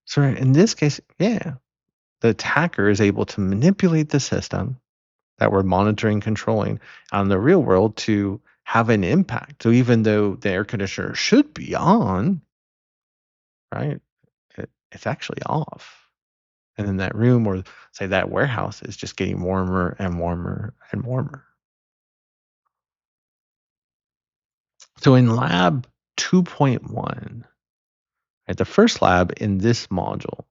So in this case, yeah, the attacker is able to manipulate the system that we're monitoring, controlling out in the real world to have an impact. So even though the air conditioner should be on, right, it's actually off. And then that room or say that warehouse is just getting warmer and warmer and warmer. So in lab 2.1, right, the first lab in this module,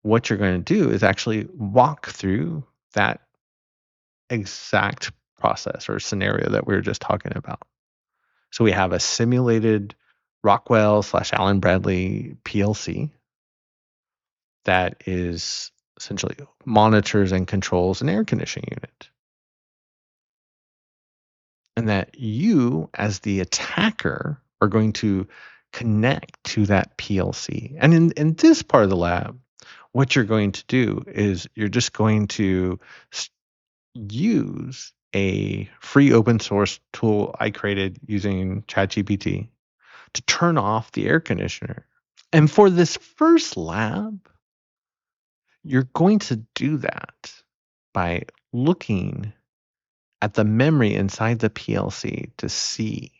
what you're going to do is actually walk through that exact process or scenario that we were just talking about. So we have a simulated Rockwell / Allen Bradley PLC that is essentially monitors and controls an air conditioning unit. And that you, as the attacker, are going to connect to that PLC. And in this part of the lab, what you're going to do is you're just going to use a free open source tool I created using ChatGPT to turn off the air conditioner. And for this first lab, you're going to do that by looking at the memory inside the PLC to see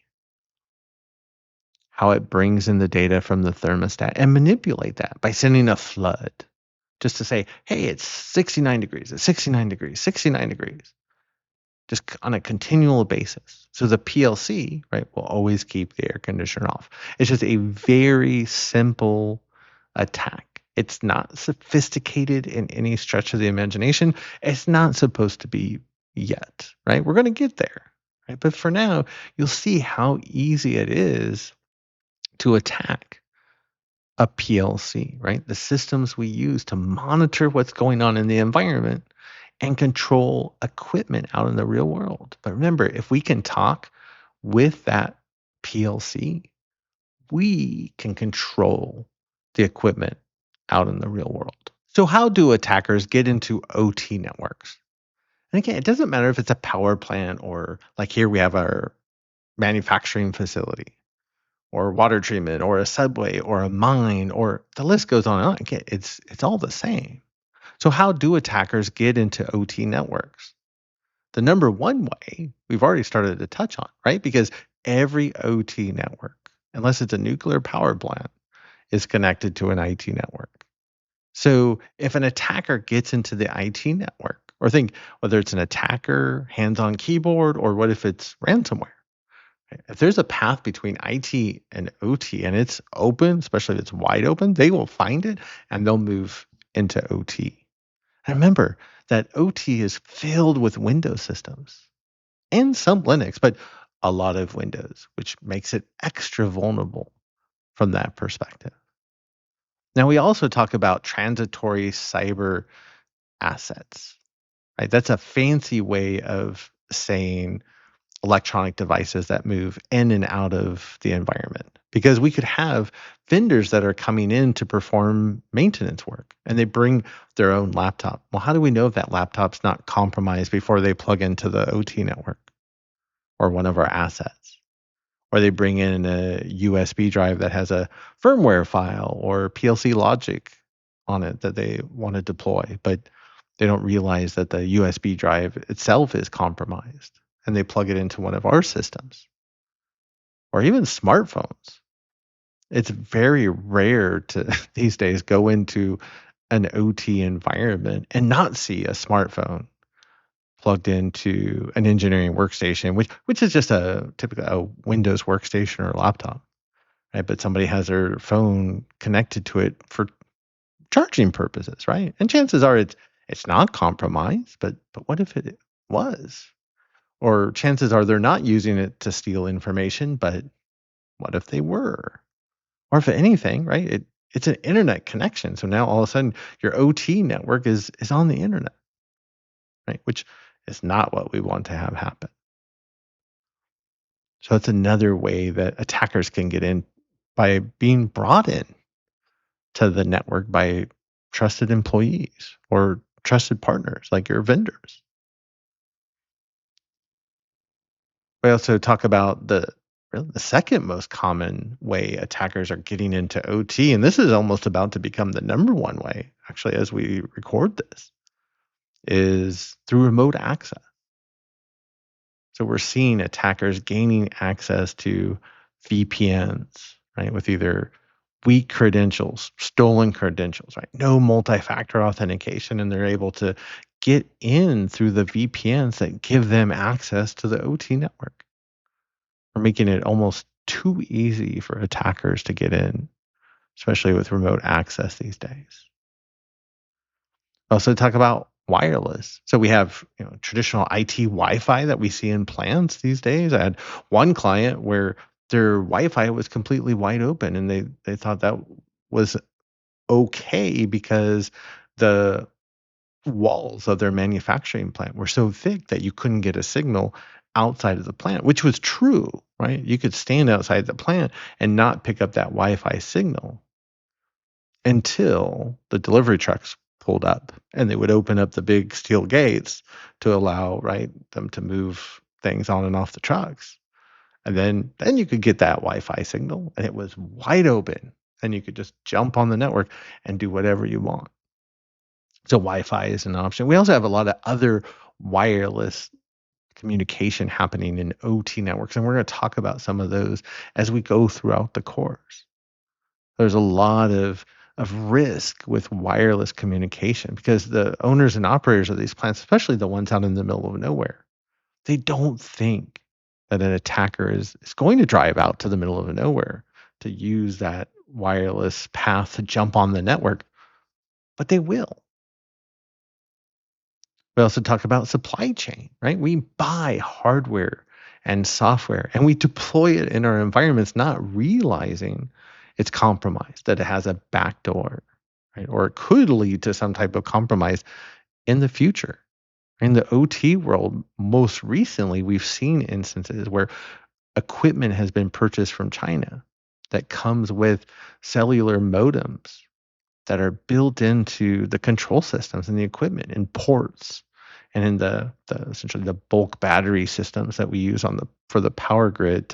how it brings in the data from the thermostat and manipulate that by sending a flood just to say, hey, it's 69 degrees, it's 69 degrees, 69 degrees, just on a continual basis. So the PLC, right, will always keep the air conditioner off. It's just a very simple attack. It's not sophisticated in any stretch of the imagination. It's not supposed to be yet, right? We're going to get there, right? But for now, you'll see how easy it is to attack a PLC, right? The systems we use to monitor what's going on in the environment and control equipment out in the real world. But remember, if we can talk with that PLC, we can control the equipment out in the real world. So how do attackers get into OT networks? And again, it doesn't matter if it's a power plant or like here we have our manufacturing facility or water treatment or a subway or a mine or the list goes on and on. Again, it's all the same. So how do attackers get into OT networks? The number one way we've already started to touch on, right? Because every OT network, unless it's a nuclear power plant, is connected to an IT network. So if an attacker gets into the IT network, Or think whether it's an attacker, hands-on keyboard, or what if it's ransomware? If there's a path between IT and OT and it's open, especially if it's wide open, they will find it and they'll move into OT. And remember that OT is filled with Windows systems and some Linux, but a lot of Windows, which makes it extra vulnerable from that perspective. Now, we also talk about transitory cyber assets, right? That's a fancy way of saying electronic devices that move in and out of the environment. Because we could have vendors that are coming in to perform maintenance work and they bring their own laptop. Well, how do we know if that laptop's not compromised before they plug into the OT network or one of our assets? Or they bring in a USB drive that has a firmware file or PLC logic on it that they want to deploy, but they don't realize that the USB drive itself is compromised and they plug it into one of our systems or even smartphones. It's very rare to these days go into an OT environment and not see a smartphone plugged into an engineering workstation, which is just a typically a Windows workstation or laptop, right? But somebody has their phone connected to it for charging purposes, right? And chances are it's not compromised, but what if it was? Or chances are they're not using it to steal information, but what if they were? Or if anything, right? It's an internet connection. So now all of a sudden your OT network is on the internet, right? Which is not what we want to have happen. So it's another way that attackers can get in by being brought in to the network by trusted employees or trusted partners like your vendors. We also talk about really the second most common way attackers are getting into OT, and this is almost about to become the number one way, actually, as we record this, is through remote access. So we're seeing attackers gaining access to VPNs, right, with either weak credentials, stolen credentials, right? No multi-factor authentication, and they're able to get in through the VPNs that give them access to the OT network. We're making it almost too easy for attackers to get in, especially with remote access these days. Also talk about wireless. So we have traditional IT Wi-Fi that we see in plants these days. I had one client where their Wi-Fi was completely wide open, and they thought that was okay because the walls of their manufacturing plant were so thick that you couldn't get a signal outside of the plant, which was true, right? You could stand outside the plant and not pick up that Wi-Fi signal until the delivery trucks pulled up and they would open up the big steel gates to allow them to move things on and off the trucks. And then you could get that Wi-Fi signal and it was wide open and you could just jump on the network and do whatever you want. So Wi-Fi is an option. We also have a lot of other wireless communication happening in OT networks, and we're going to talk about some of those as we go throughout the course. There's a lot of risk with wireless communication because the owners and operators of these plants, especially the ones out in the middle of nowhere, they don't think that an attacker is going to drive out to the middle of nowhere to use that wireless path to jump on the network, but they will. We also talk about supply chain, right? We buy hardware and software and we deploy it in our environments, not realizing it's compromised, that it has a backdoor, right? Or it could lead to some type of compromise in the future. In the OT world, most recently, we've seen instances where equipment has been purchased from China that comes with cellular modems that are built into the control systems and the equipment in ports and in the essentially the bulk battery systems that we use for the power grid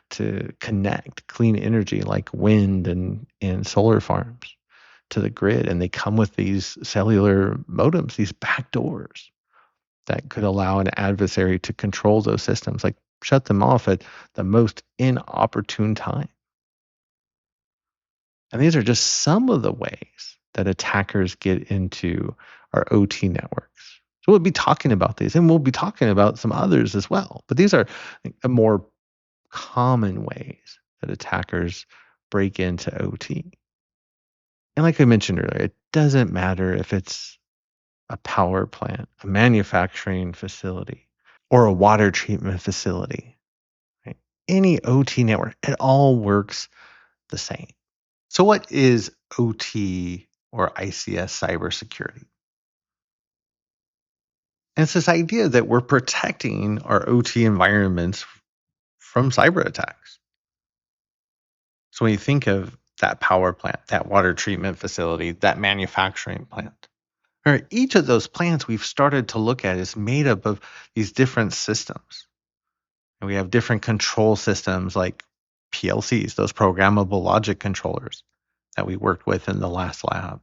to connect clean energy like wind and solar farms to the grid. And they come with these cellular modems, these backdoors that could allow an adversary to control those systems, like shut them off at the most inopportune time. And these are just some of the ways that attackers get into our OT networks. So we'll be talking about these, and we'll be talking about some others as well. But these are more common ways that attackers break into OT. And like I mentioned earlier, it doesn't matter if it's a power plant, a manufacturing facility, or a water treatment facility. Right? Any OT network, it all works the same. So, what is OT or ICS cybersecurity? And it's this idea that we're protecting our OT environments from cyber attacks. So, when you think of that power plant, that water treatment facility, that manufacturing plant, or each of those plants we've started to look at is made up of these different systems. And we have different control systems like PLCs, those programmable logic controllers that we worked with in the last lab,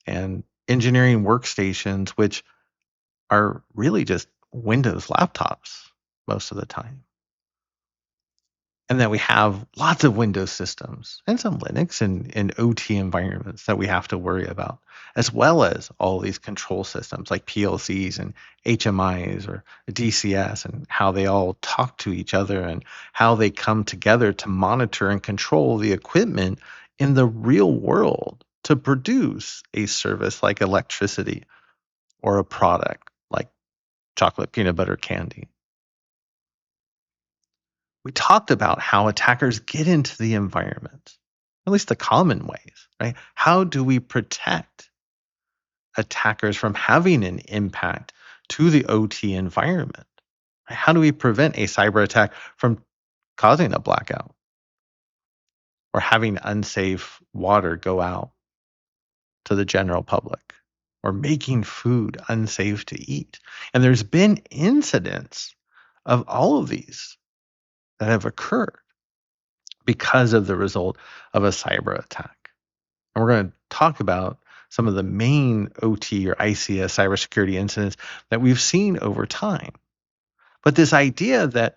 and engineering workstations, which are really just Windows laptops most of the time. And then we have lots of Windows systems and some Linux and OT environments that we have to worry about, as well as all these control systems like PLCs and HMIs or DCS, and how they all talk to each other and how they come together to monitor and control the equipment in the real world to produce a service like electricity or a product like chocolate peanut butter candy. We talked about how attackers get into the environment, at least the common ways, right? How do we protect attackers from having an impact to the OT environment? How do we prevent a cyber attack from causing a blackout or having unsafe water go out to the general public or making food unsafe to eat? And there's been incidents of all of these that have occurred because of the result of a cyber attack. And we're going to talk about some of the main OT or ICS cybersecurity incidents that we've seen over time. But this idea that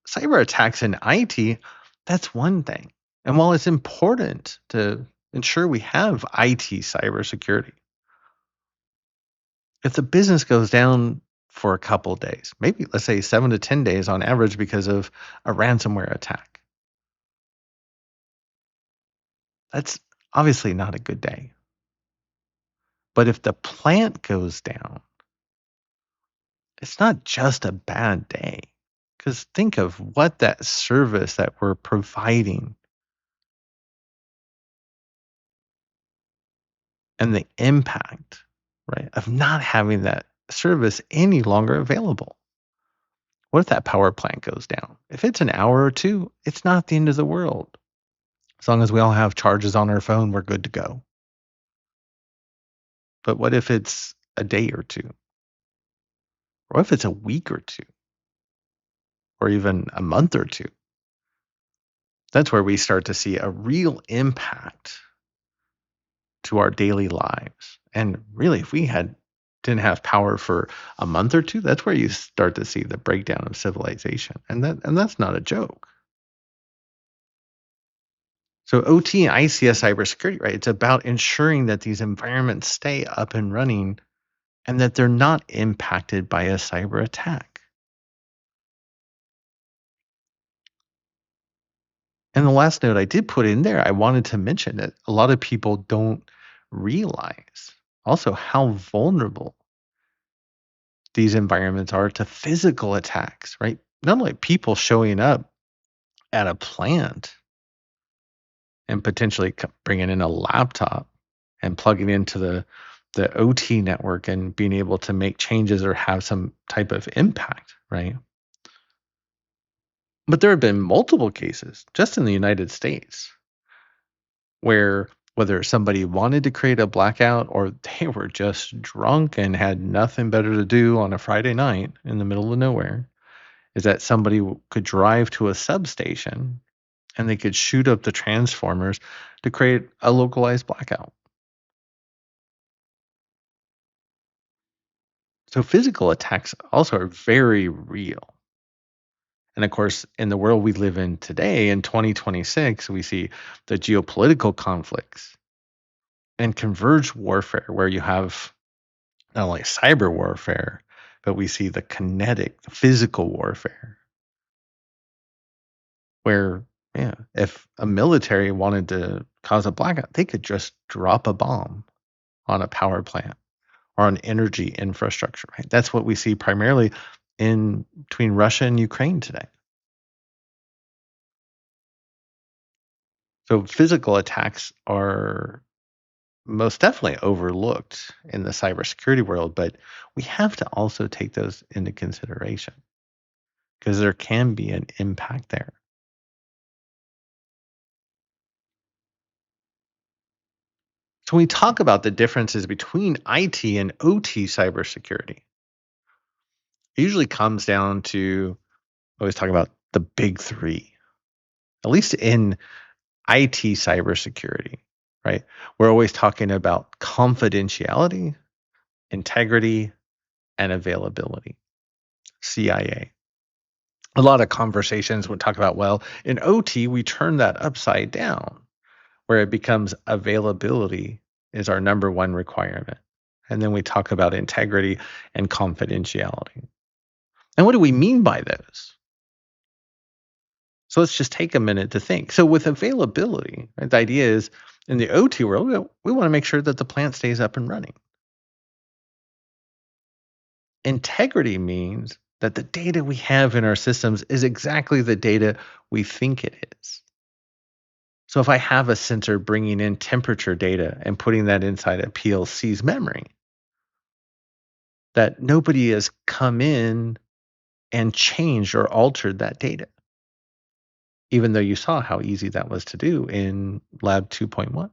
cyber attacks in IT, that's one thing. And while it's important to ensure we have IT cybersecurity, if the business goes down for a couple of days, maybe let's say 7 to 10 days on average because of a ransomware attack, that's obviously not a good day. But if the plant goes down, it's not just a bad day. Because think of what that service that we're providing and the impact, right, of not having that service any longer available. What if that power plant goes down? If it's an hour or two, it's not the end of the world. As long as we all have charges on our phone, we're good to go. But what if it's a day or two? Or what if it's a week or two? Or even a month or two? That's where we start to see a real impact to our daily lives. And really, if we didn't have power for a month or two, that's where you start to see the breakdown of civilization. And that's not a joke. So OT and ICS cybersecurity, right? It's about ensuring that these environments stay up and running and that they're not impacted by a cyber attack. And the last note I did put in there, I wanted to mention that a lot of people don't realize also how vulnerable these environments are to physical attacks, right? Not only people showing up at a plant and potentially bringing in a laptop and plugging into the OT network and being able to make changes or have some type of impact, right? But there have been multiple cases just in the United States where whether somebody wanted to create a blackout or they were just drunk and had nothing better to do on a Friday night in the middle of nowhere, is that somebody could drive to a substation and they could shoot up the transformers to create a localized blackout. So physical attacks also are very real. And of course, in the world we live in today, in 2026, we see the geopolitical conflicts and converged warfare, where you have not only cyber warfare, but we see the kinetic, the physical warfare, where, yeah, if a military wanted to cause a blackout, they could just drop a bomb on a power plant or on energy infrastructure, right? That's what we see primarily in between Russia and Ukraine today. So physical attacks are most definitely overlooked in the cybersecurity world, but we have to also take those into consideration because there can be an impact there. So when we talk about the differences between IT and OT cybersecurity, it usually comes down to always talk about the big three, at least in IT cybersecurity, right? We're always talking about confidentiality, integrity, and availability, CIA. A lot of conversations would talk about, well, in OT, we turn that upside down, where it becomes availability is our number one requirement. And then we talk about integrity and confidentiality. And what do we mean by those? So let's just take a minute to think. So with availability, right, the idea is in the OT world, we want to make sure that the plant stays up and running. Integrity means that the data we have in our systems is exactly the data we think it is. So if I have a sensor bringing in temperature data and putting that inside a PLC's memory, that nobody has come in and changed or altered that data, even though you saw how easy that was to do in Lab 2.1.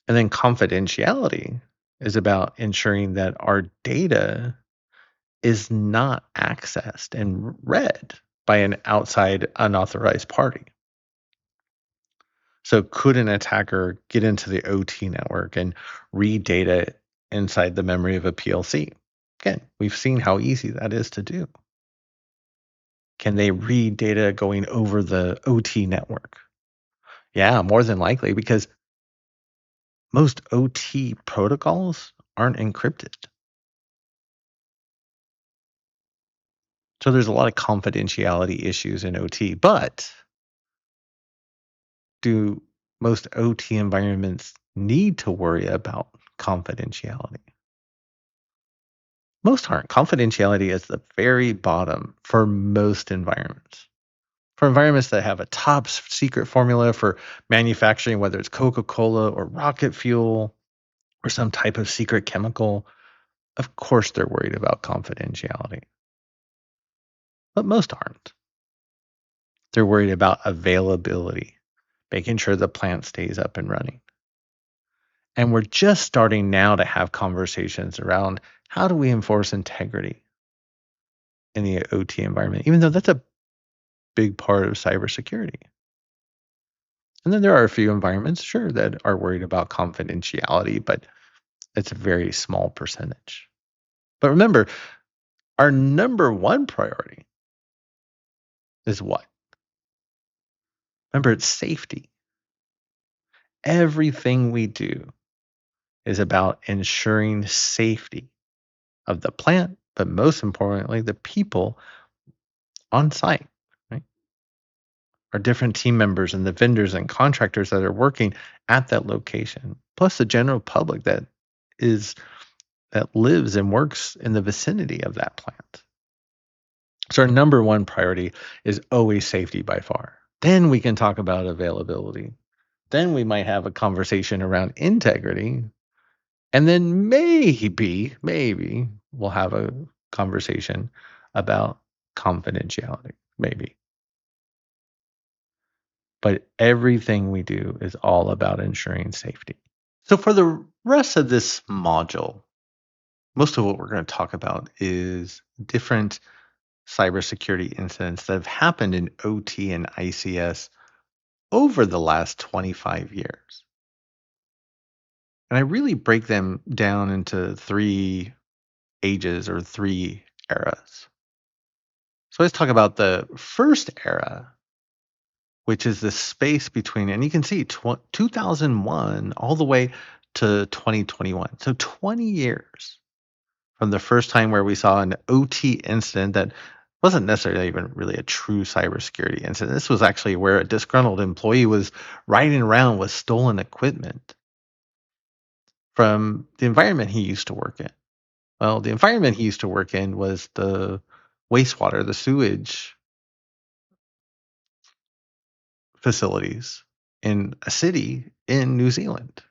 And then confidentiality is about ensuring that our data is not accessed and read by an outside unauthorized party. So could an attacker get into the OT network and read data inside the memory of a PLC? Again, we've seen how easy that is to do. Can they read data going over the OT network? Yeah, more than likely, because most OT protocols aren't encrypted. So there's a lot of confidentiality issues in OT, but do most OT environments need to worry about confidentiality? Most aren't. Confidentiality is the very bottom for most environments. For environments that have a top secret formula for manufacturing, whether it's Coca-Cola or rocket fuel or some type of secret chemical, of course they're worried about confidentiality. But most aren't. They're worried about availability, making sure the plant stays up and running. And we're just starting now to have conversations around how do we enforce integrity in the OT environment, even though that's a big part of cybersecurity. And then there are a few environments, sure, that are worried about confidentiality, but it's a very small percentage. But remember, our number one priority is what? Remember, it's safety. Everything we do is about ensuring safety of the plant, but most importantly, the people on site, right? Our different team members and the vendors and contractors that are working at that location, plus the general public that lives and works in the vicinity of that plant. So our number one priority is always safety by far. Then we can talk about availability. Then we might have a conversation around integrity. And then maybe we'll have a conversation about confidentiality. Maybe. But everything we do is all about ensuring safety. So for the rest of this module, most of what we're going to talk about is different cybersecurity incidents that have happened in OT and ICS over the last 25 years. And I really break them down into three ages or three eras. So let's talk about the first era, which is the space between, and you can see 2001 all the way to 2021. So 20 years from the first time where we saw an OT incident that wasn't necessarily even really a true cybersecurity incident. This was actually where a disgruntled employee was riding around with stolen equipment from the environment he used to work in. Well, the environment he used to work in was the wastewater, the sewage facilities in a city in New Zealand.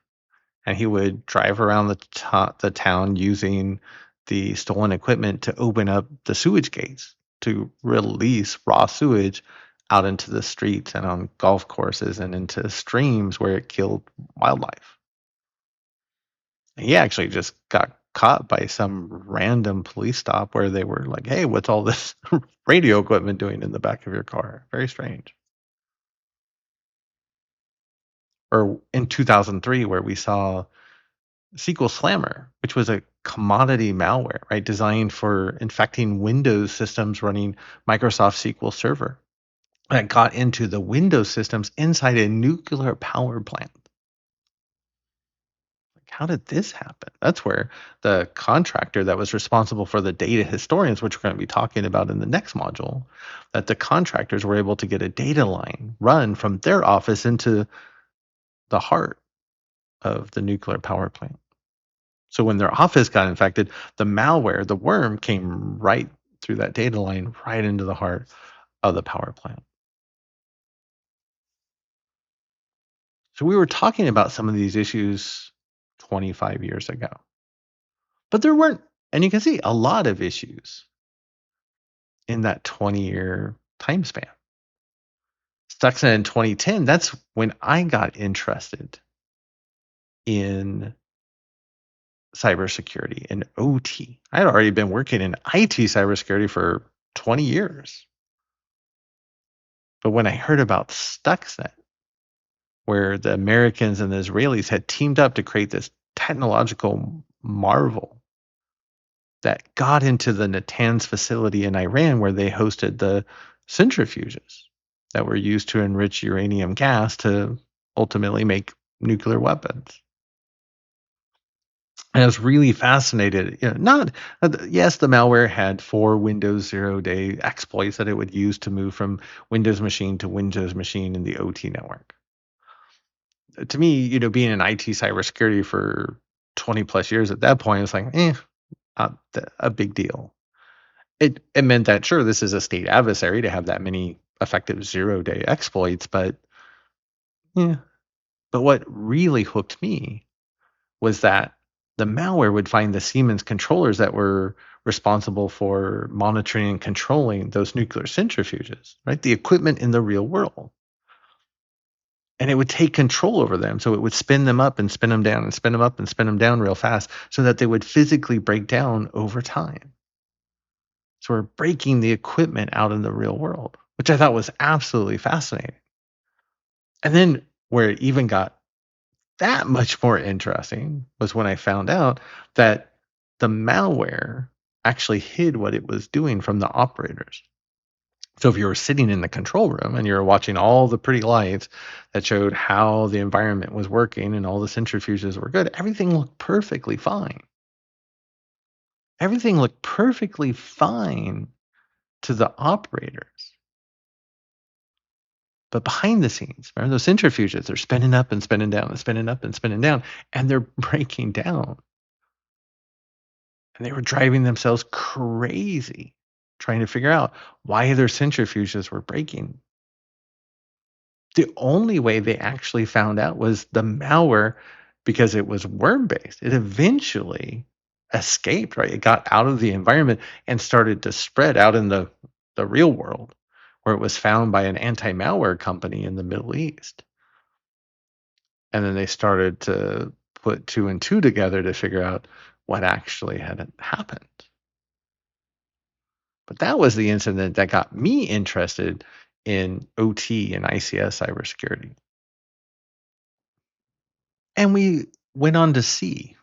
And he would drive around the town using the stolen equipment to open up the sewage gates to release raw sewage out into the streets and on golf courses and into streams where it killed wildlife. He actually just got caught by some random police stop where they were like, "Hey, what's all this radio equipment doing in the back of your car?" Very strange. Or in 2003, where we saw SQL Slammer, which was a commodity malware, right, designed for infecting Windows systems running Microsoft SQL Server that got into the Windows systems inside a nuclear power plant. Like, how did this happen? That's where the contractor that was responsible for the data historians, which we're going to be talking about in the next module, that the contractors were able to get a data line run from their office into the heart of the nuclear power plant. So when their office got infected, the malware, the worm, came right through that data line, right into the heart of the power plant. So we were talking about some of these issues 25 years ago. But there weren't, and you can see a lot of issues in that 20-year time span. Stuxnet in 2010, that's when I got interested in cybersecurity and OT. I had already been working in IT cybersecurity for 20 years. But when I heard about Stuxnet, where the Americans and the Israelis had teamed up to create this technological marvel that got into the Natanz facility in Iran, where they hosted the centrifuges that were used to enrich uranium gas to ultimately make nuclear weapons. And I was really fascinated. Yes, the malware had 4 Windows 0-day exploits that it would use to move from Windows machine to Windows machine in the OT network. To me, being in IT cybersecurity for 20 plus years at that point, it's like, not a big deal. It meant that, sure, this is a state adversary to have that many effective 0-day exploits, but yeah. But what really hooked me was that the malware would find the Siemens controllers that were responsible for monitoring and controlling those nuclear centrifuges, right? The equipment in the real world. And it would take control over them. So it would spin them up and spin them down and spin them up and spin them down real fast so that they would physically break down over time. So we're breaking the equipment out in the real world, which I thought was absolutely fascinating. And then where it even got that much more interesting was when I found out that the malware actually hid what it was doing from the operators. So if you were sitting in the control room and you were watching all the pretty lights that showed how the environment was working and all the centrifuges were good, everything looked perfectly fine. Everything looked perfectly fine to the operators. But behind the scenes, remember those centrifuges, they're spinning up and spinning down and spinning up and spinning down, and they're breaking down. And they were driving themselves crazy trying to figure out why their centrifuges were breaking. The only way they actually found out was the malware, because it was worm-based. It eventually escaped, right? It got out of the environment and started to spread out in the real world, where it was found by an anti-malware company in the Middle East. And then they started to put 2 and 2 together to figure out what actually had happened. But that was the incident that got me interested in OT and ICS cybersecurity. And we went on to see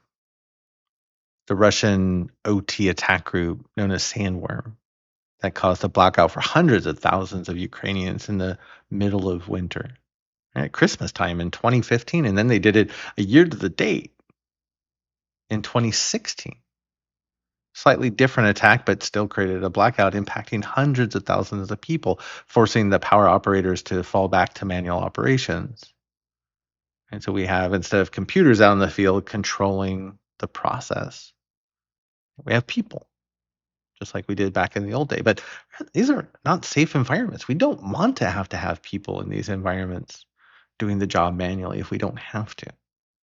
the Russian OT attack group known as Sandworm that caused a blackout for hundreds of thousands of Ukrainians in the middle of winter at Christmas time in 2015. And then they did it a year to the date in 2016. Slightly different attack, but still created a blackout impacting hundreds of thousands of people, forcing the power operators to fall back to manual operations. And so we have, instead of computers out in the field controlling the process, we have people, just like we did back in the old day. But these are not safe environments. We don't want to have people in these environments doing the job manually if we don't have to.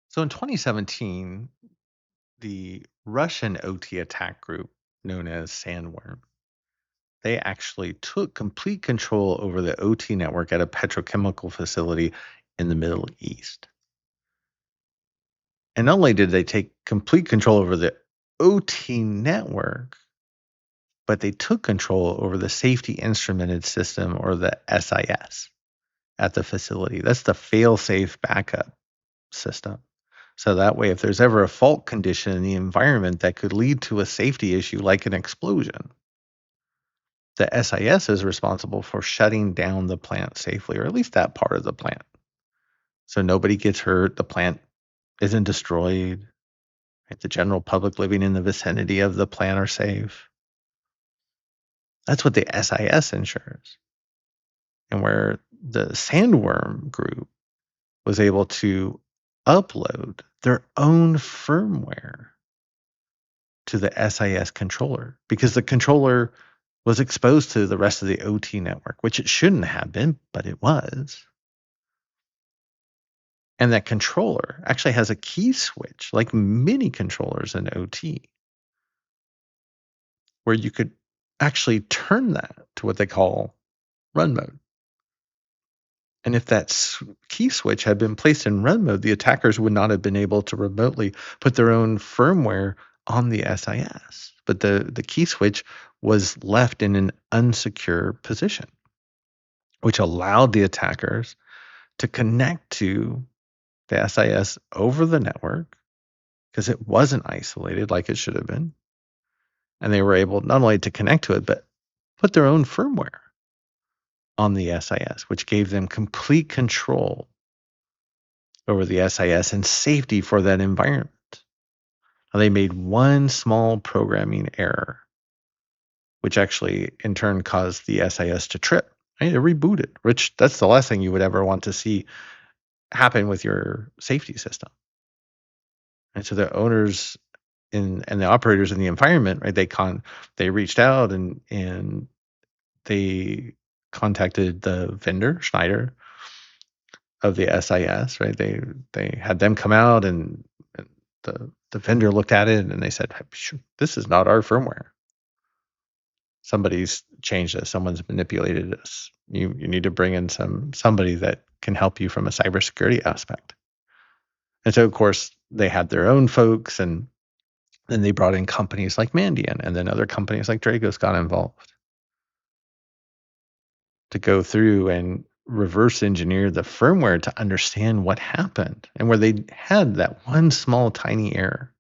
So in 2017, the Russian OT attack group known as Sandworm, they actually took complete control over the OT network at a petrochemical facility in the Middle East. And not only did they take complete control over the OT network, but they took control over the safety instrumented system, or the SIS, at the facility. That's the fail-safe backup system. So that way, if there's ever a fault condition in the environment that could lead to a safety issue like an explosion, the SIS is responsible for shutting down the plant safely, or at least that part of the plant. So nobody gets hurt, the plant isn't destroyed, right? The general public living in the vicinity of the plant are safe. That's what the SIS ensures. And where the Sandworm group was able to upload their own firmware to the SIS controller, because the controller was exposed to the rest of the OT network, which it shouldn't have been, but it was. And that controller actually has a key switch, like mini controllers in OT, where you could actually turn that to what they call run mode. And if that key switch had been placed in run mode, the attackers would not have been able to remotely put their own firmware on the SIS. But the key switch was left in an unsecure position, which allowed the attackers to connect to the SIS over the network, because it wasn't isolated like it should have been. And they were able not only to connect to it, but put their own firmware on the SIS, which gave them complete control over the SIS and safety for that environment. Now, they made one small programming error, which actually in turn caused the SIS to trip. Right? It rebooted, which that's the last thing you would ever want to see happen with your safety system. And so the owners and the operators in the environment, right? They reached out and they contacted the vendor, Schneider, of the SIS, right? They had them come out, and the vendor looked at it and they said, "This is not our firmware. Somebody's changed this. Someone's manipulated this. You need to bring in somebody that can help you from a cybersecurity aspect." And so, of course, they had their own folks, and then they brought in companies like Mandiant, and then other companies like Dragos got involved to go through and reverse engineer the firmware to understand what happened, and where they had that one small tiny error,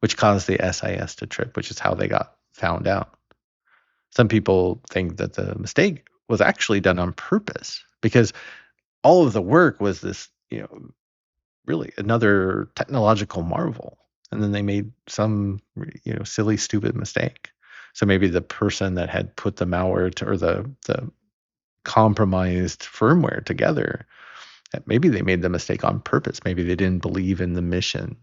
which caused the SIS to trip, which is how they got found out. Some people think that the mistake was actually done on purpose, because all of the work was this, really another technological marvel. And then they made some, silly, stupid mistake. So maybe the person that had put the malware or the compromised firmware together, maybe they made the mistake on purpose. Maybe they didn't believe in the mission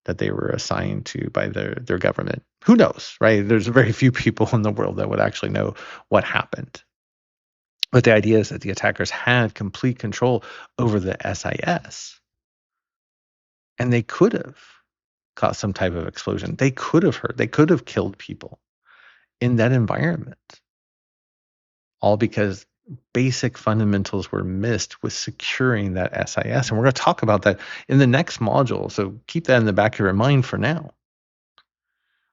that they were assigned to by their government. Who knows, right? There's very few people in the world that would actually know what happened. But the idea is that the attackers had complete control over the SIS, and they could have caused some type of explosion. They could have hurt. They could have killed people in that environment, all because basic fundamentals were missed with securing that SIS. And we're going to talk about that in the next module. So keep that in the back of your mind for now.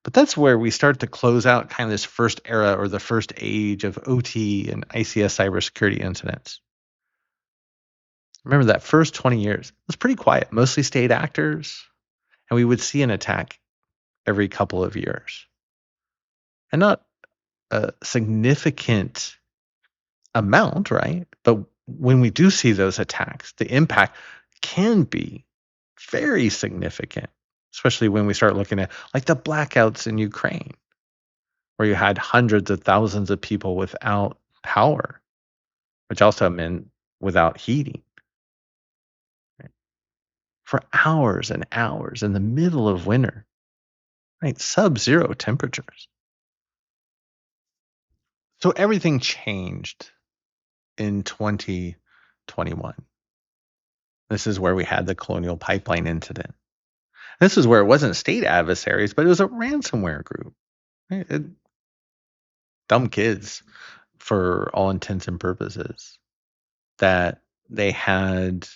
But that's where we start to close out kind of this first era, or the first age of OT and ICS cybersecurity incidents. Remember, that first 20 years was pretty quiet, mostly state actors, and we would see an attack every couple of years. And not a significant amount, right? But when we do see those attacks, the impact can be very significant. especially when we start looking at like the blackouts in Ukraine, where you had hundreds of thousands of people without power, which also meant without heating, right? For hours and hours in the middle of winter, right? Sub-zero temperatures. So everything changed in 2021. This is where we had the Colonial pipeline incident. This is where it wasn't state adversaries, but it was a ransomware group. Right? Dumb kids, for all intents and purposes, that they had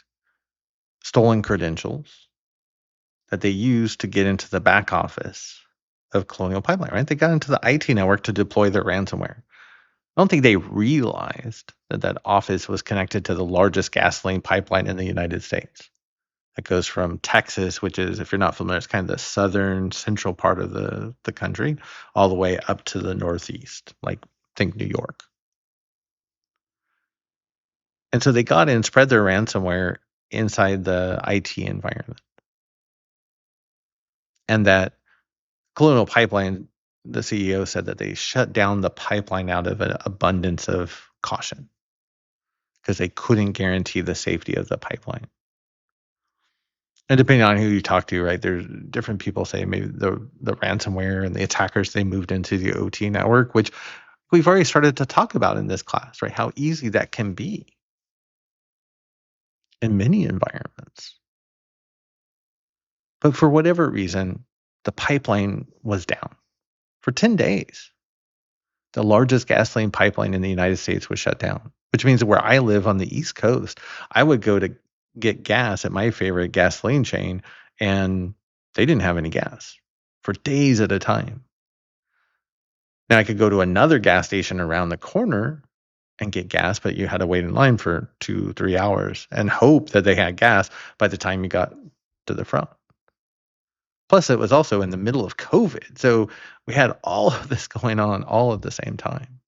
stolen credentials that they used to get into the back office of Colonial Pipeline, right? They got into the IT network to deploy their ransomware. I don't think they realized that that office was connected to the largest gasoline pipeline in the United States. That goes from Texas, which is, if you're not familiar, it's kind of the southern central part of the country, all the way up to the northeast, like think New York. And so they got in, spread their ransomware inside the IT environment. And that Colonial Pipeline, the CEO said that they shut down the pipeline out of an abundance of caution because they couldn't guarantee the safety of the pipeline. And depending on who you talk to, right, there's different people say maybe the ransomware and the attackers, they moved into the OT network, which we've already started to talk about in this class, right? How easy that can be in many environments. But for whatever reason, the pipeline was down for 10 days. The largest gasoline pipeline in the United States was shut down, which means where I live on the East Coast, I would go to get gas at my favorite gasoline chain, and they didn't have any gas for days at a time. Now I could go to another gas station around the corner and get gas, but you had to wait in line for 2-3 hours and hope that they had gas by the time you got to the front. Plus, it was also in the middle of COVID. So we had all of this going on all at the same time.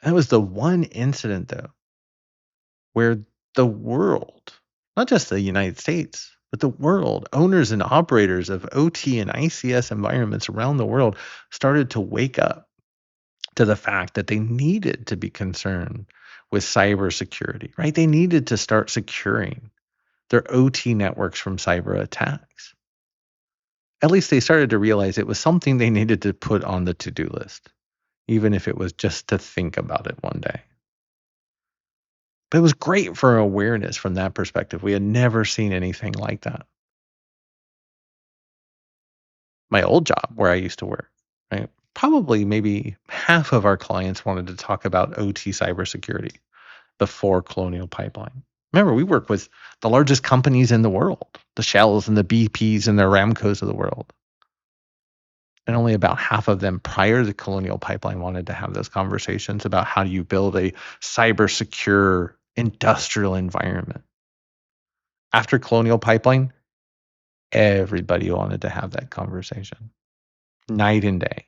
And it was the one incident, though, where the world, not just the United States, but the world, owners and operators of OT and ICS environments around the world started to wake up to the fact that they needed to be concerned with cybersecurity, right? They needed to start securing their OT networks from cyber attacks. At least they started to realize it was something they needed to put on the to-do list, even if it was just to think about it one day. But it was great for awareness from that perspective. We had never seen anything like that. My old job where I used to work, right? Probably maybe half of our clients wanted to talk about OT cybersecurity before Colonial Pipeline. Remember, we work with the largest companies in the world, the Shells and the BPs and the Aramcos of the world. And only about half of them prior to Colonial Pipeline wanted to have those conversations about how do you build a cyber secure industrial environment. After Colonial Pipeline, everybody wanted to have that conversation, night and day.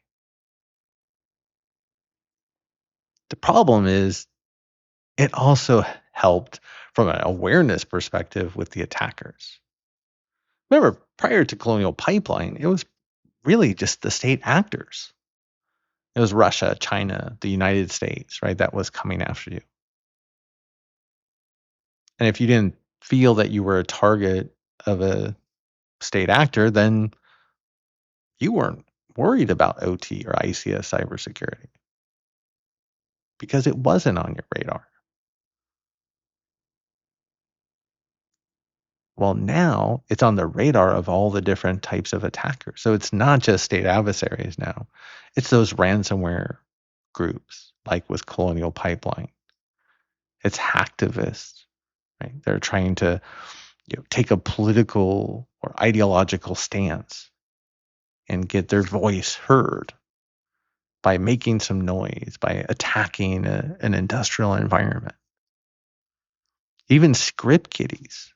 The problem is it also helped from an awareness perspective with the attackers. Remember, prior to Colonial Pipeline, it was really just the state actors. It was Russia, China, the United States, right? That was coming after you. And if you didn't feel that you were a target of a state actor, then you weren't worried about OT or ICS cybersecurity because it wasn't on your radar. Well, now it's on the radar of all the different types of attackers. So it's not just state adversaries now. It's those ransomware groups like with Colonial Pipeline. It's hacktivists, right? They're trying to take a political or ideological stance and get their voice heard by making some noise, by attacking an industrial environment. Even script kiddies,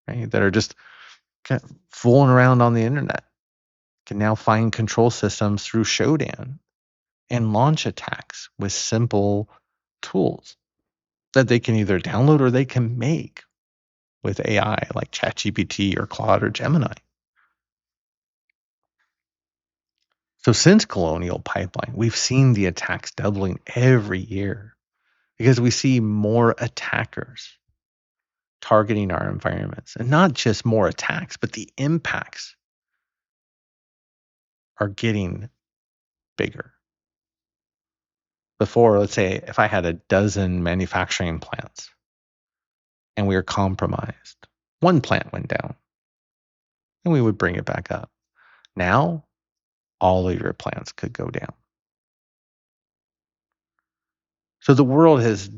right, that are just kind of fooling around on the internet can now find control systems through Shodan and launch attacks with simple tools that they can either download or they can make with AI like ChatGPT or Claude or Gemini. So since Colonial Pipeline, we've seen the attacks doubling every year because we see more attackers targeting our environments. And not just more attacks, but the impacts are getting bigger. Before, let's say if I had a dozen manufacturing plants and we were compromised, one plant went down and we would bring it back up. Now, all of your plants could go down. So the world has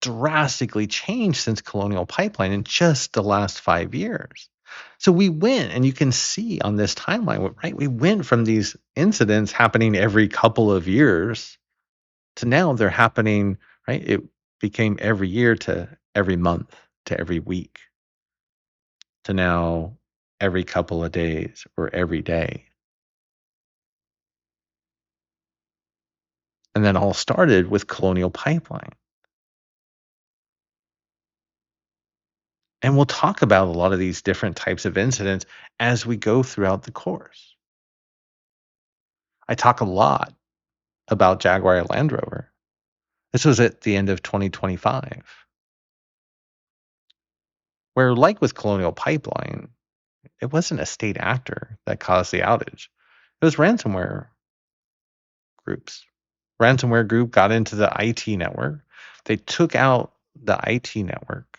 drastically changed since Colonial Pipeline in just the last 5 years. So we went, and you can see on this timeline, right? We went from these incidents happening every couple of years to now they're happening, right? It became every year to every month to every week to now every couple of days or every day. And then all started with Colonial Pipeline. And we'll talk about a lot of these different types of incidents as we go throughout the course. I talk a lot about Jaguar Land Rover. This was at the end of 2025, where, like with Colonial Pipeline, it wasn't a state actor that caused the outage. It was ransomware groups. Ransomware group got into the IT network. They took out the IT network.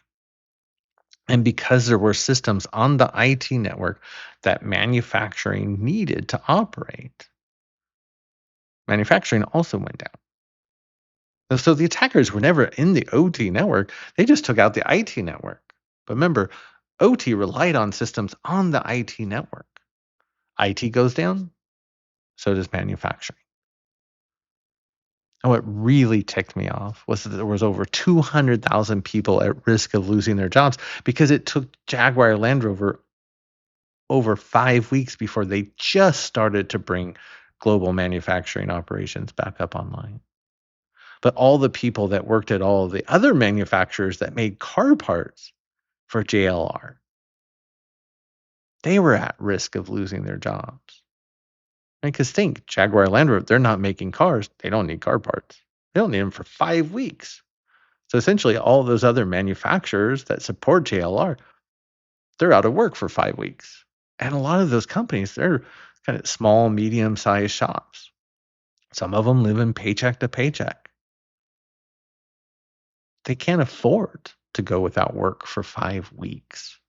And because there were systems on the IT network that manufacturing needed to operate, manufacturing also went down. And so the attackers were never in the OT network. They just took out the IT network. But remember, OT relied on systems on the IT network. IT goes down, so does manufacturing. And what really ticked me off was that there was over 200,000 people at risk of losing their jobs because it took Jaguar Land Rover over 5 weeks before they just started to bring global manufacturing operations back up online. But all the people that worked at all of the other manufacturers that made car parts for JLR, they were at risk of losing their jobs. Because think, Jaguar Land Rover, they're not making cars. They don't need car parts. They don't need them for 5 weeks. So essentially, all those other manufacturers that support JLR, they're out of work for 5 weeks. And a lot of those companies, they're kind of small, medium-sized shops. Some of them live in paycheck to paycheck. They can't afford to go without work for 5 weeks.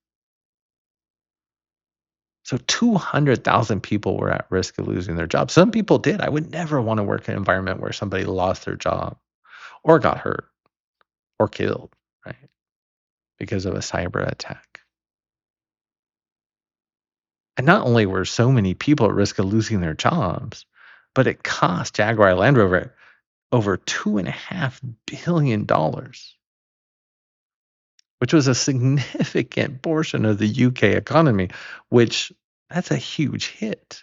So 200,000 people were at risk of losing their job. Some people did. I would never want to work in an environment where somebody lost their job or got hurt or killed, right? Because of a cyber attack. And not only were so many people at risk of losing their jobs, but it cost Jaguar Land Rover over $2.5 billion, which was a significant portion of the UK economy, which that's a huge hit.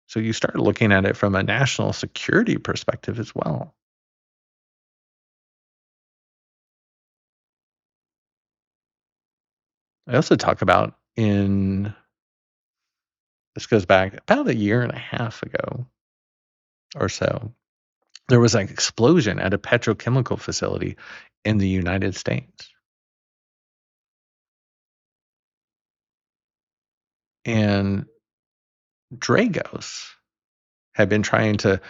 So you start looking at it from a national security perspective as well. I also talk about this goes back about a year and a half ago or so, there was an explosion at a petrochemical facility in the United States. And Dragos had been trying to,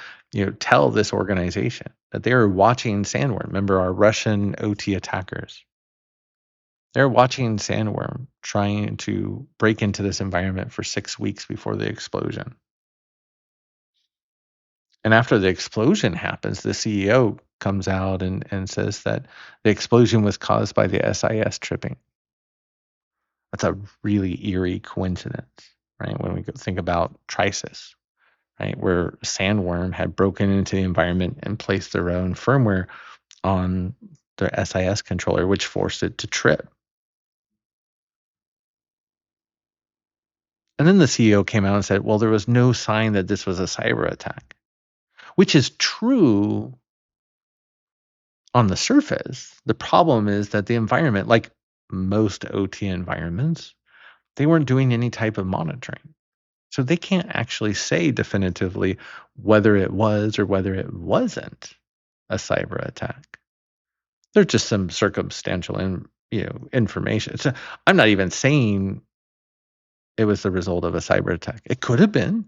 tell this organization that they were watching Sandworm. Remember our Russian OT attackers? They're watching Sandworm trying to break into this environment for 6 weeks before the explosion. And after the explosion happens, the CEO comes out and says that the explosion was caused by the SIS tripping. That's a really eerie coincidence, right? When we think about TRISIS, right, where Sandworm had broken into the environment and placed their own firmware on their SIS controller, which forced it to trip. And then the CEO came out and said, well, there was no sign that this was a cyber attack, which is true on the surface. The problem is that the environment, like most OT environments, they weren't doing any type of monitoring. So they can't actually say definitively whether it was or whether it wasn't a cyber attack. There's just some circumstantial information. So I'm not even saying it was the result of a cyber attack. It could have been.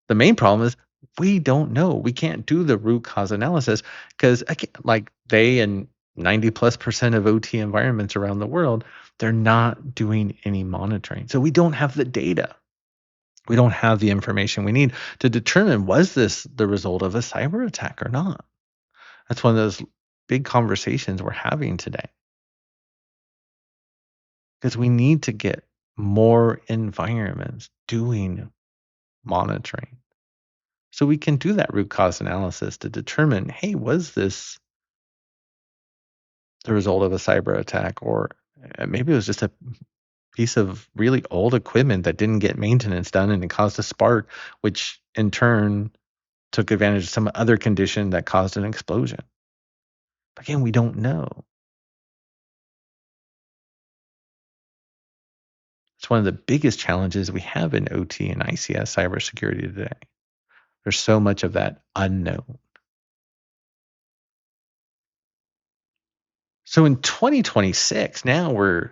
The main problem is we don't know. We can't do the root cause analysis because, like they and 90+% of OT environments around the world, they're not doing any monitoring. So we don't have the data. We don't have the information we need to determine was this the result of a cyber attack or not. That's one of those big conversations we're having today because we need to get more environments doing monitoring so we can do that root cause analysis to determine, hey, was this the result of a cyber attack, or maybe it was just a piece of really old equipment that didn't get maintenance done and it caused a spark, which in turn took advantage of some other condition that caused an explosion. Again, we don't know. It's one of the biggest challenges we have in OT and ICS cybersecurity today. There's so much of that unknown. So in 2026, now we're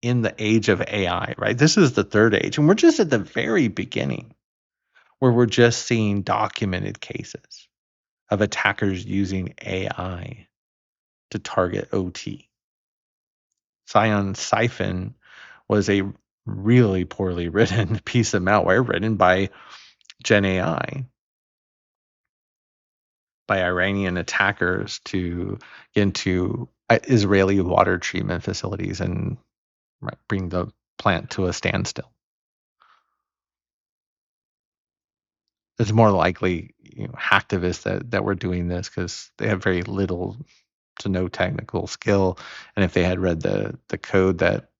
in the age of AI, right? This is the third age, and we're just at the very beginning where we're just seeing documented cases of attackers using AI to target OT. Scion Siphon was a really poorly written piece of malware written by GenAI, by Iranian attackers to get into Israeli water treatment facilities and bring the plant to a standstill. It's more likely hacktivists that were doing this because they have very little to no technical skill, and if they had read the code that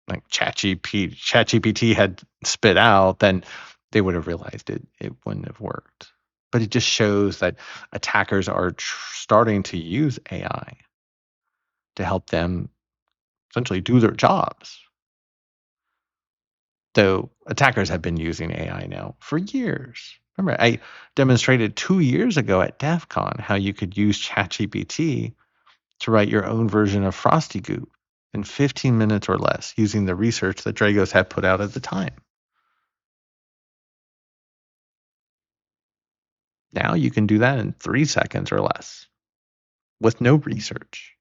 like ChatGPT had spit out, then they would have realized it wouldn't have worked. But it just shows that attackers are starting to use AI to help them essentially do their jobs. Though attackers have been using AI now for years. Remember, I demonstrated 2 years ago at DEF CON how you could use ChatGPT to write your own version of Frosty Goop in 15 minutes or less using the research that Dragos had put out at the time. Now you can do that in 3 seconds or less with no research.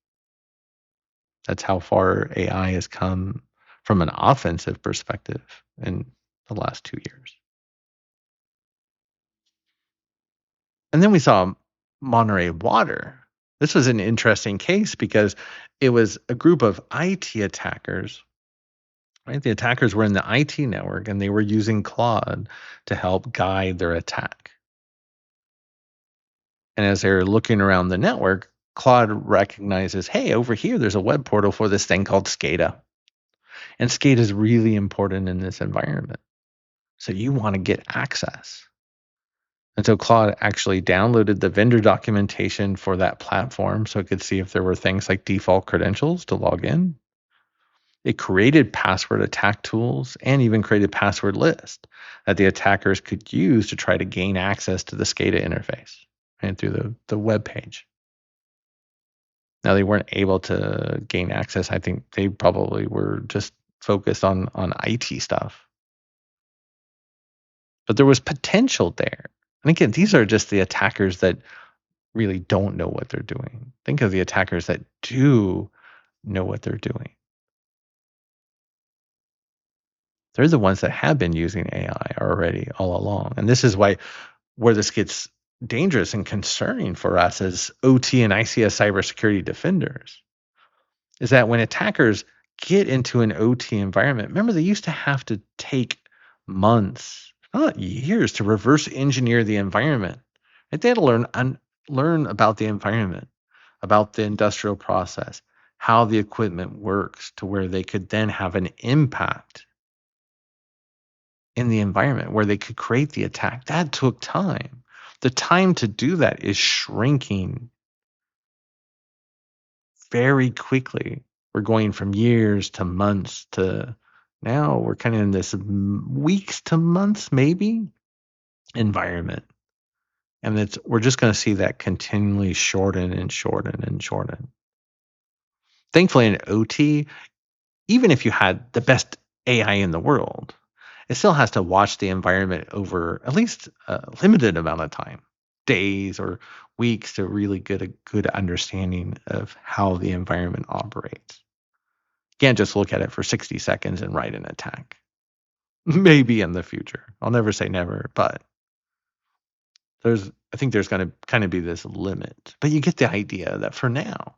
That's how far AI has come from an offensive perspective in the last 2 years. And then we saw Monterey Water. This was an interesting case because it was a group of IT attackers. Right? The attackers were in the IT network and they were using Claude to help guide their attack. And as they're looking around the network, Claude recognizes, hey, over here, there's a web portal for this thing called SCADA. And SCADA is really important in this environment. So you want to get access. And so Claude actually downloaded the vendor documentation for that platform so it could see if there were things like default credentials to log in. It created password attack tools and even created password lists that the attackers could use to try to gain access to the SCADA interface and through the web page. Now, they weren't able to gain access. I think they probably were just focused on IT stuff. But there was potential there. And again, these are just the attackers that really don't know what they're doing. Think of the attackers that do know what they're doing. They're the ones that have been using AI already all along. And this is where this gets dangerous and concerning for us as OT and ICS cybersecurity defenders is that when attackers get into an OT environment, remember they used to have to take months, not years, to reverse engineer the environment. Right? They had to learn about the environment, about the industrial process, how the equipment works to where they could then have an impact in the environment where they could create the attack. That took time. The time to do that is shrinking very quickly. We're going from years to months to Now we're kind of in this weeks to months, maybe, environment. And we're just going to see that continually shorten and shorten and shorten. Thankfully, in OT, even if you had the best AI in the world, it still has to watch the environment over at least a limited amount of time, days or weeks, to really get a good understanding of how the environment operates. You can't just look at it for 60 seconds and write an attack. Maybe in the future. I'll never say never, but I think there's going to kind of be this limit. But you get the idea that for now,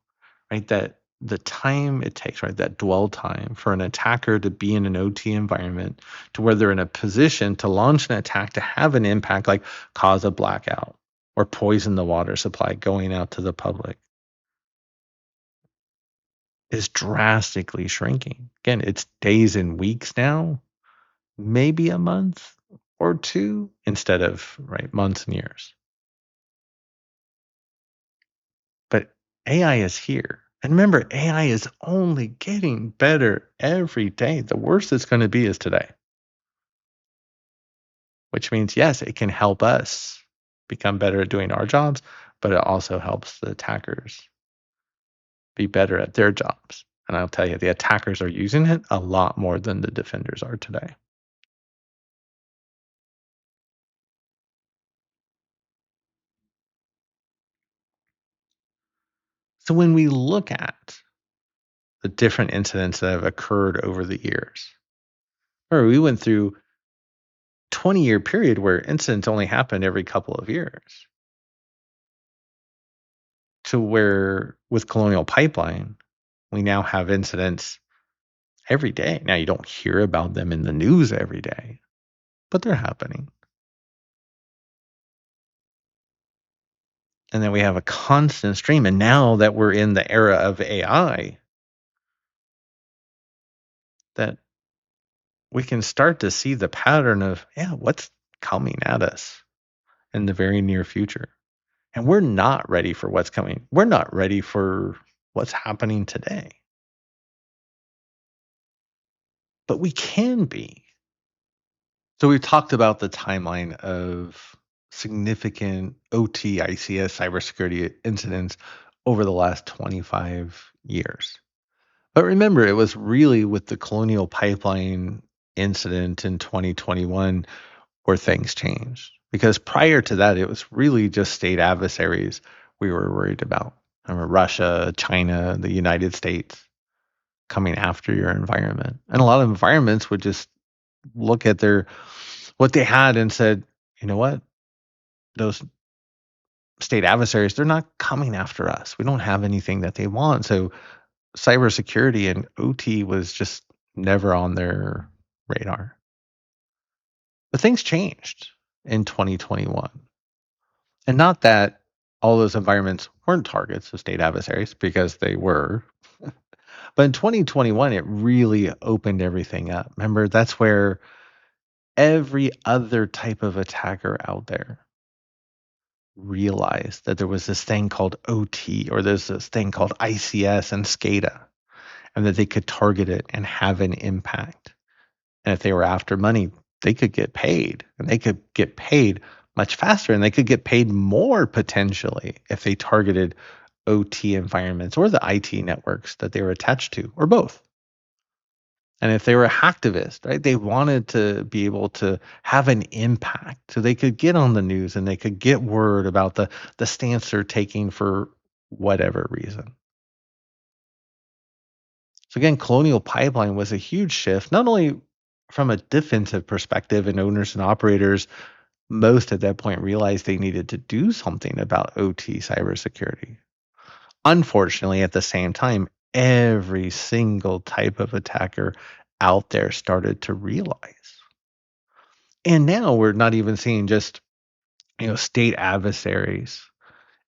right, that the time it takes, right, that dwell time for an attacker to be in an OT environment to where they're in a position to launch an attack to have an impact, like cause a blackout or poison the water supply going out to the public, is drastically shrinking. Again, it's days and weeks now, maybe a month or two, instead of, right, months and years. But AI is here. And remember, AI is only getting better every day. The worst it's going to be is today, which means, yes, it can help us become better at doing our jobs, but it also helps the attackers be better at their jobs. And I'll tell you, the attackers are using it a lot more than the defenders are today. So when we look at the different incidents that have occurred over the years, or we went through 20-year period where incidents only happened every couple of years, to where with Colonial Pipeline, we now have incidents every day. Now, you don't hear about them in the news every day, but they're happening. And then we have a constant stream. And now that we're in the era of AI, that we can start to see the pattern of, yeah, what's coming at us in the very near future. And we're not ready for what's coming. We're not ready for what's happening today. But we can be. So we've talked about the timeline of significant OT ICS cybersecurity incidents over the last 25 years. But remember, it was really with the Colonial Pipeline incident in 2021 where things changed. Because prior to that, it was really just state adversaries we were worried about. Remember, Russia, China, the United States coming after your environment. And a lot of environments would just look at what they had and said, you know what? Those state adversaries, they're not coming after us. We don't have anything that they want. So cybersecurity and OT was just never on their radar. But things changed in 2021. And not that all those environments weren't targets of state adversaries, because they were. But in 2021, it really opened everything up. Remember, that's where every other type of attacker out there realized that there was this thing called OT, or there's this thing called ICS and SCADA, and that they could target it and have an impact. And if they were after money, they could get paid, and they could get paid much faster, and they could get paid more potentially if they targeted OT environments or the IT networks that they were attached to, or both. And if they were a hacktivist, right, they wanted to be able to have an impact so they could get on the news and they could get word about the stance they're taking for whatever reason. So again, Colonial Pipeline was a huge shift, not only from a defensive perspective, and owners and operators, most at that point realized they needed to do something about OT cybersecurity. Unfortunately, at the same time, every single type of attacker out there started to realize. And now we're not even seeing just, state adversaries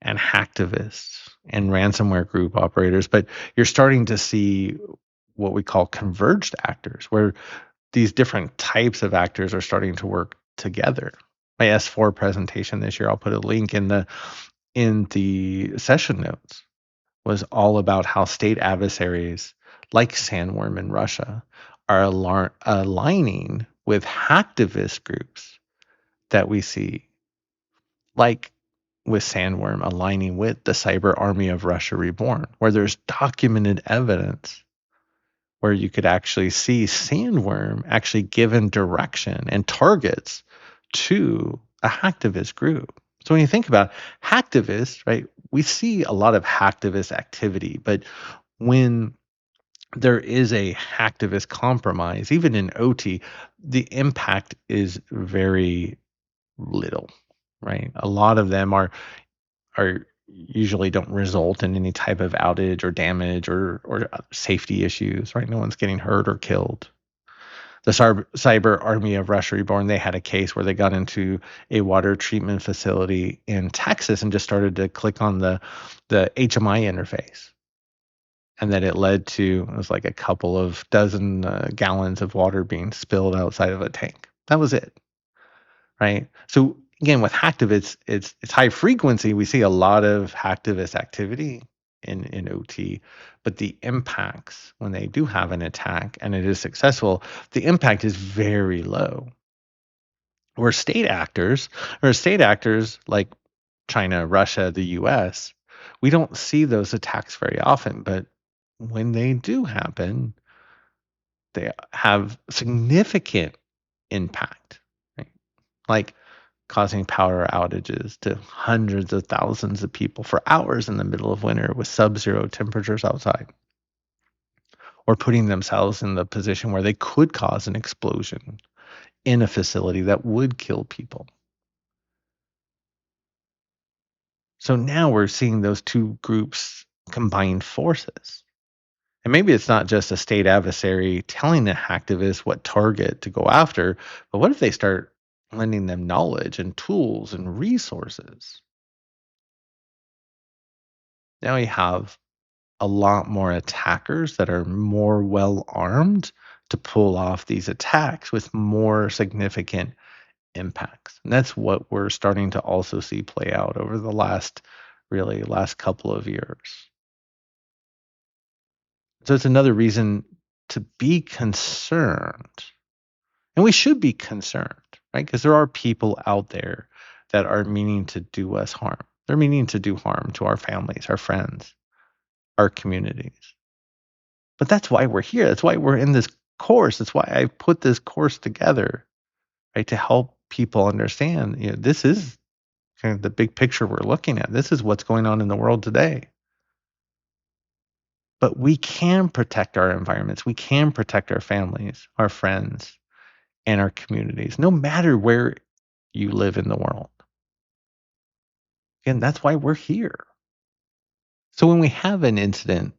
and hacktivists and ransomware group operators, but you're starting to see what we call converged actors, where these different types of actors are starting to work together. My S4 presentation this year, I'll put a link in the session notes, was all about how state adversaries like Sandworm in Russia are aligning with hacktivist groups that we see, like with Sandworm aligning with the cyber army of Russia Reborn, where there's documented evidence where you could actually see Sandworm actually given direction and targets to a hacktivist group. So when you think about hacktivists, right, we see a lot of hacktivist activity, but when there is a hacktivist compromise, even in OT, the impact is very little, right? A lot of them are usually don't result in any type of outage or damage or safety issues, right? No one's getting hurt or killed. The cyber army of Russia Reborn, they had a case where they got into a water treatment facility in Texas and just started to click on the HMI interface. And then it led to, it was like a couple of dozen gallons of water being spilled outside of a tank. That was it, right? So again, with hacktivists, it's high frequency. We see a lot of hacktivist activity in OT, but the impacts when they do have an attack and it is successful, the impact is very low. Where state actors like China, Russia, the US, we don't see those attacks very often, but when they do happen, they have significant impact, right? Like causing power outages to hundreds of thousands of people for hours in the middle of winter with sub-zero temperatures outside, or putting themselves in the position where they could cause an explosion in a facility that would kill people. So now we're seeing those two groups combine forces. And maybe it's not just a state adversary telling the hacktivists what target to go after, but what if they start lending them knowledge and tools and resources? Now we have a lot more attackers that are more well armed to pull off these attacks with more significant impacts. And that's what we're starting to also see play out over the last couple of years. So it's another reason to be concerned. And we should be concerned, right? Because there are people out there that are meaning to do us harm. They're meaning to do harm to our families, our friends, our communities. But that's why we're here. That's why we're in this course. That's why I put this course together, right? To help people understand, this is kind of the big picture we're looking at. This is what's going on in the world today. But we can protect our environments. We can protect our families, our friends, and our communities, no matter where you live in the world. Again, that's why we're here. So when we have an incident,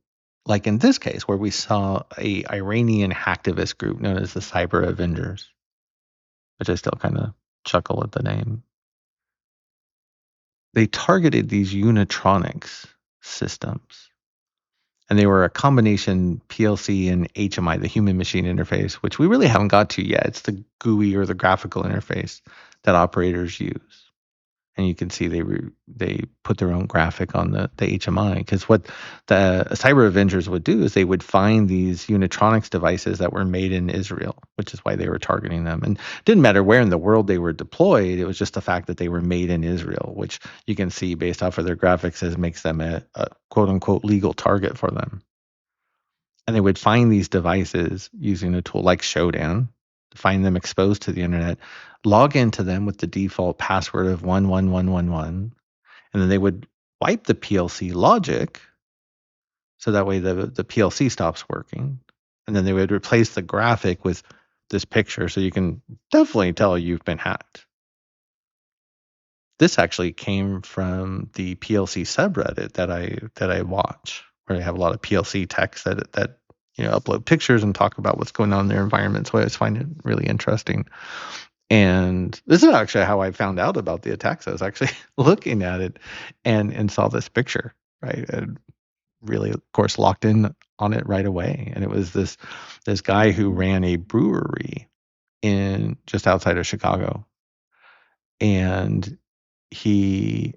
like in this case, where we saw a Iranian hacktivist group known as the Cyber Avengers, which I still kind of chuckle at the name, they targeted these Unitronics systems. And they were a combination PLC and HMI, the human machine interface, which we really haven't got to yet. It's the GUI or the graphical interface that operators use. And you can see they put their own graphic on the HMI, because what the Cyber Avengers would do is they would find these Unitronics devices that were made in Israel, which is why they were targeting them. And it didn't matter where in the world they were deployed. It was just the fact that they were made in Israel, which you can see based off of their graphics as makes them a quote unquote legal target for them. And they would find these devices using a tool like Showdown, find them exposed to the internet, log into them with the default password of 11111, and then they would wipe the PLC logic so that way the PLC stops working. And then they would replace the graphic with this picture, so you can definitely tell you've been hacked. This actually came from the PLC subreddit that I watch, where I have a lot of PLC techs that upload pictures and talk about what's going on in their environment. So I just find it really interesting. And this is actually how I found out about the attacks. I was actually looking at it and saw this picture, right? And really, of course, locked in on it right away. And it was this guy who ran a brewery in just outside of Chicago. And he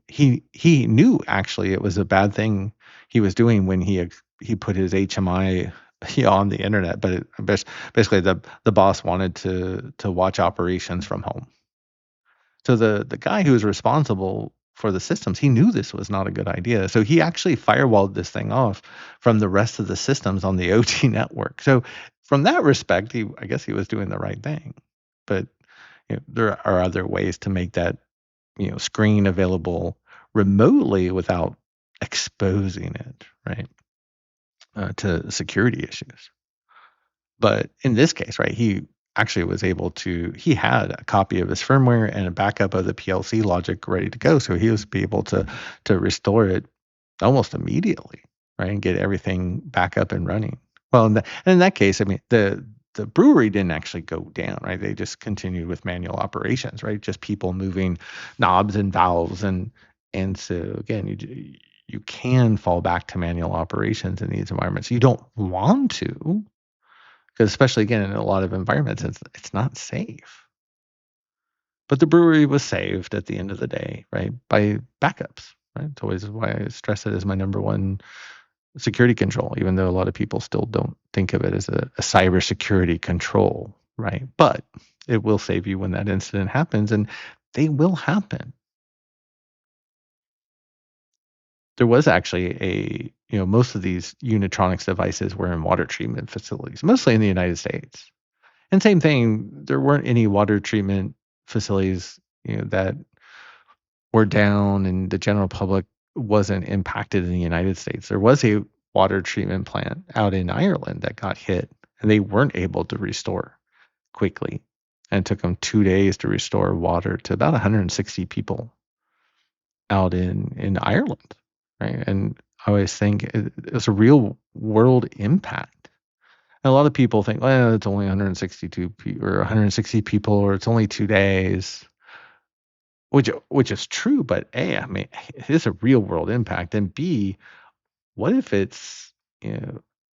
knew actually it was a bad thing he was doing when he put his HMI on the internet, but basically the boss wanted to watch operations from home. So the guy who was responsible for the systems, he knew this was not a good idea. So he actually firewalled this thing off from the rest of the systems on the OT network. So from that respect, I guess he was doing the right thing. But there are other ways to make that screen available remotely without exposing it, right, to security issues. But in this case, right, he actually was able to, he had a copy of his firmware and a backup of the PLC logic ready to go. So he was able to restore it almost immediately, right, and get everything back up and running. Well, in that case, I mean, the brewery didn't actually go down, right? They just continued with manual operations, right? Just people moving knobs and valves, and so again, you can fall back to manual operations in these environments. You don't want to, because especially again in a lot of environments, it's not safe. But the brewery was saved at the end of the day, right, by backups. Right, it's always why I stress it as my number one security control, even though a lot of people still don't think of it as a cybersecurity control, right? But it will save you when that incident happens, and they will happen. There was actually most of these Unitronics devices were in water treatment facilities, mostly in the United States. And same thing, there weren't any water treatment facilities, that were down and the general public wasn't impacted in the United States. There was a water treatment plant out in Ireland that got hit and they weren't able to restore quickly. And it took them 2 days to restore water to about 160 people out in Ireland. Right. And I always think it's a real world impact. And a lot of people think, well, it's only 162 or 160 people, or it's only 2 days. Which is true, but A, I mean, it is a real world impact. And B, what if it's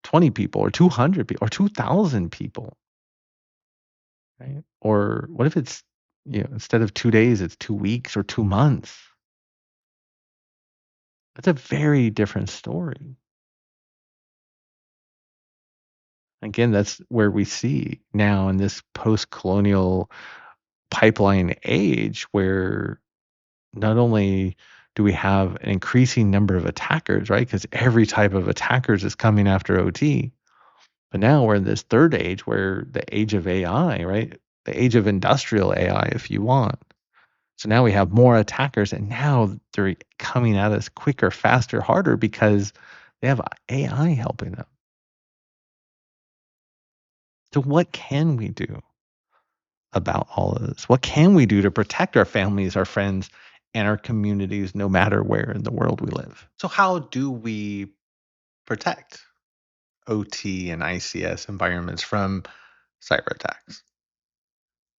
20 people or 200 people or 2,000 people, right? Or what if it's instead of 2 days, it's 2 weeks or 2 months? That's a very different story. Again, that's where we see now in this post-colonial pipeline age where not only do we have an increasing number of attackers, right? Because every type of attackers is coming after OT. But now we're in this third age where the age of AI, right? The age of industrial AI, if you want. So now we have more attackers, and now they're coming at us quicker, faster, harder because they have AI helping them. So what can we do about all of this? What can we do to protect our families, our friends, and our communities, no matter where in the world we live? So how do we protect OT and ICS environments from cyber attacks?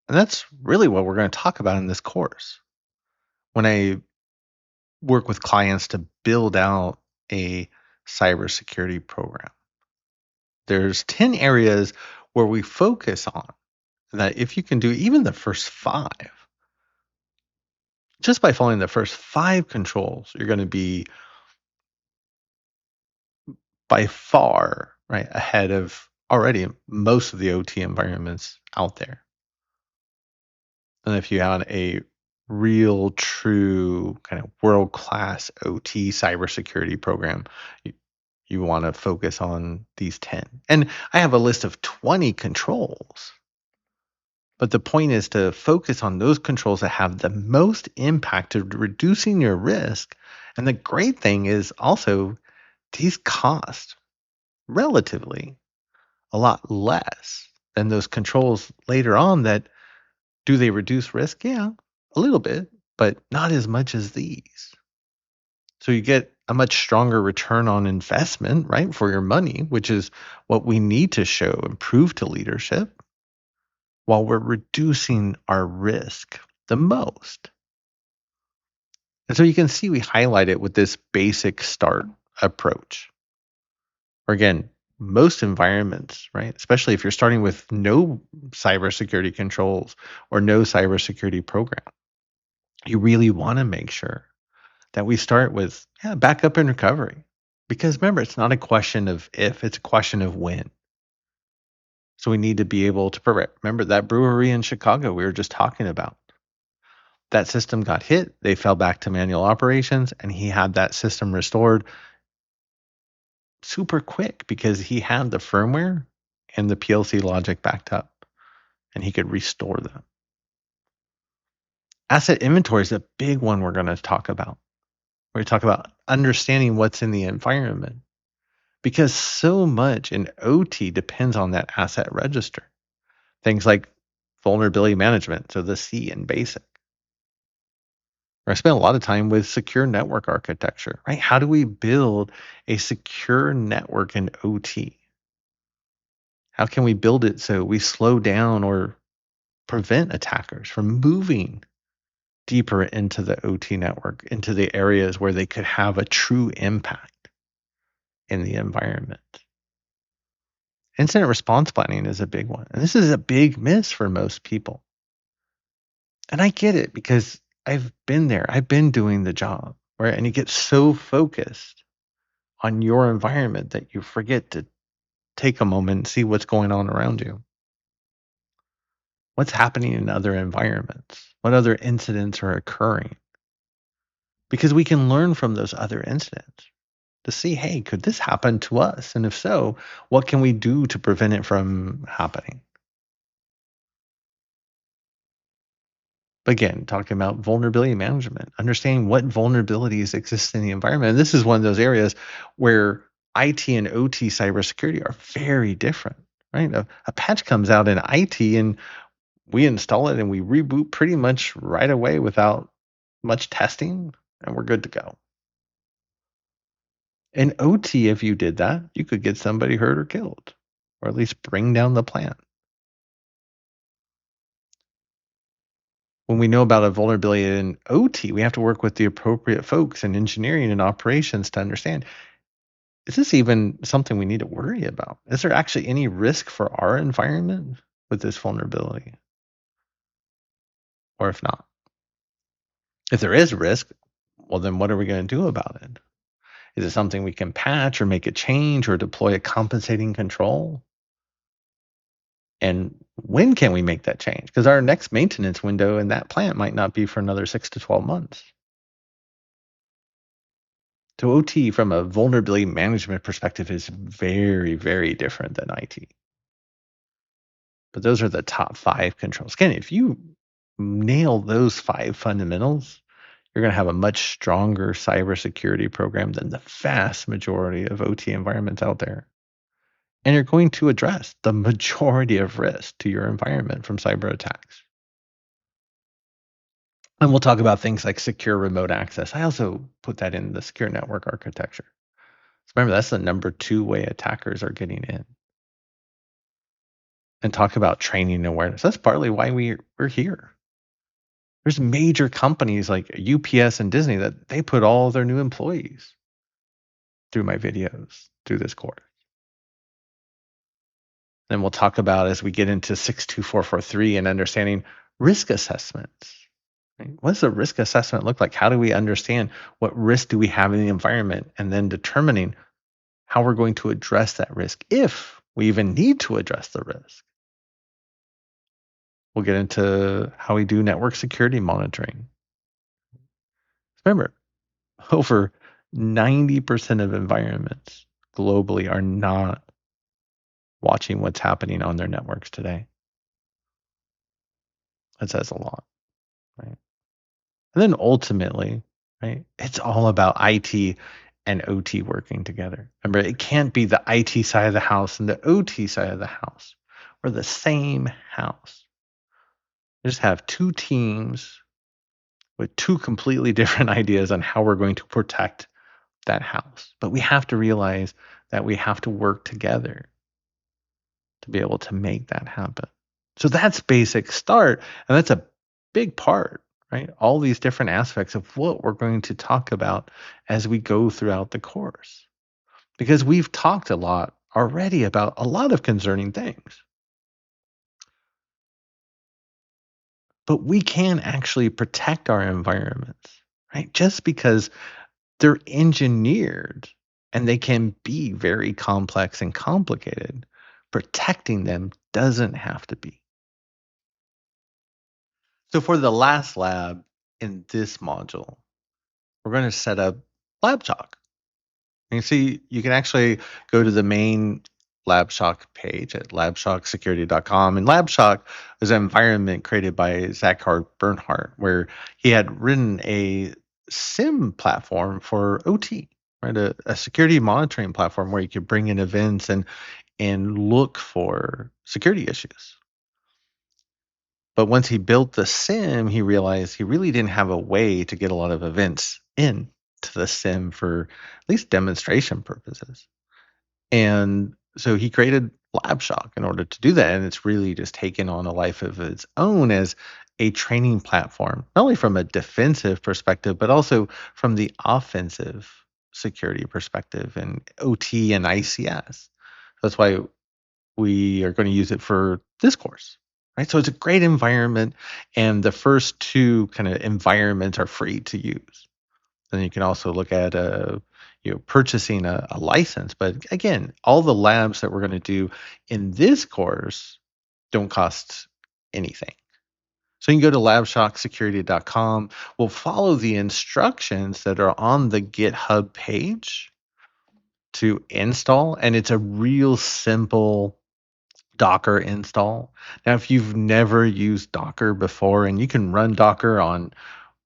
And that's really what we're going to talk about in this course. When I work with clients to build out a cybersecurity program, there's 10 areas where we focus on that. If you can do even the first 5, just by following the first 5 controls, you're going to be by far right ahead of already most of the OT environments out there. And if you had a real, true kind of world-class OT cybersecurity program, you want to focus on these 10. And I have a list of 20 controls. But the point is to focus on those controls that have the most impact to reducing your risk. And the great thing is also these cost relatively a lot less than those controls later on that do they reduce risk? Yeah, a little bit, but not as much as these. So you get a much stronger return on investment, right, for your money, which is what we need to show and prove to leadership while we're reducing our risk the most. And so you can see we highlight it with this basic start approach. Or again, most environments, right, especially if you're starting with no cybersecurity controls or no cybersecurity program, you really want to make sure that we start with backup and recovery, Because remember, it's not a question of if, it's a question of when. So we need to be able to prevent. Remember that brewery in Chicago we were just talking about? That system got hit. They fell back to manual operations, and he had that system restored super quick because he had the firmware and the PLC logic backed up, and he could restore them. Asset inventory is a big one we're going to talk about. We're going to talk about understanding what's in the environment because so much in OT depends on that asset register. Things like vulnerability management, so the C in basic. I spent a lot of time with secure network architecture, right? How do we build a secure network in OT? How can we build it so we slow down or prevent attackers from moving deeper into the OT network, into the areas where they could have a true impact in the environment? Incident response planning is a big one. And this is a big miss for most people. And I get it because I've been there. I've been doing the job, right? And you get so focused on your environment that you forget to take a moment and see what's going on around you. What's happening in other environments? What other incidents are occurring? Because we can learn from those other incidents to see, hey, could this happen to us? And if so, what can we do to prevent it from happening? Again, talking about vulnerability management, understanding what vulnerabilities exist in the environment. And this is one of those areas where IT and OT cybersecurity are very different, right? A patch comes out in IT and we install it and we reboot pretty much right away without much testing, and we're good to go. In OT, if you did that, you could get somebody hurt or killed, or at least bring down the plant. When we know about a vulnerability in OT, we have to work with the appropriate folks in engineering and operations to understand, is this even something we need to worry about? Is there actually any risk for our environment with this vulnerability? Or if not, if there is risk, well, then what are we going to do about it? Is it something we can patch or make a change or deploy a compensating control? And when can we make that change? Because our next maintenance window in that plant might not be for another 6 to 12 months. So OT from a vulnerability management perspective is very, very different than IT. But those are the top 5 controls. Again, if you nail those 5 fundamentals, you're going to have a much stronger cybersecurity program than the vast majority of OT environments out there. And you're going to address the majority of risk to your environment from cyber attacks. And we'll talk about things like secure remote access. I also put that in the secure network architecture. So remember, that's the number 2 way attackers are getting in. And talk about training and awareness. That's partly why we're here. There's major companies like UPS and Disney that they put all their new employees through my videos, through this course. Then we'll talk about as we get into 62443 and understanding risk assessments. Right? What does a risk assessment look like? How do we understand what risk do we have in the environment? And then determining how we're going to address that risk, if we even need to address the risk. We'll get into how we do network security monitoring. Remember, over 90% of environments globally are not watching what's happening on their networks today. That says a lot, right? And then ultimately, right, it's all about IT and OT working together. Remember, it can't be the IT side of the house and the OT side of the house. We're the same house. We just have 2 teams with 2 completely different ideas on how we're going to protect that house. But we have to realize that we have to work together to be able to make that happen. So that's basic start. And that's a big part, right? All these different aspects of what we're going to talk about as we go throughout the course. Because we've talked a lot already about a lot of concerning things. But we can actually protect our environments, right? Just because they're engineered and they can be very complex and complicated. Protecting them doesn't have to be. So for the last lab in this module, we're going to set up LabShock. And see, you can actually go to the main LabShock page at labshocksecurity.com. And LabShock is an environment created by Zachary Bernhardt, where he had written a SIM platform for OT, right? A security monitoring platform where you could bring in events and look for security issues. But once he built the SIM, he realized he really didn't have a way to get a lot of events in to the SIM for at least demonstration purposes. And so he created LabShock in order to do that. And it's really just taken on a life of its own as a training platform, not only from a defensive perspective, but also from the offensive security perspective and OT and ICS. That's why we are going to use it for this course. Right. So it's a great environment. And the first two kind of environments are free to use. Then you can also look at purchasing a license. But again, all the labs that we're going to do in this course don't cost anything. So you can go to labshocksecurity.com. We'll follow the instructions that are on the GitHub page to install, and it's a real simple Docker install. Now, if you've never used Docker before, and you can run Docker on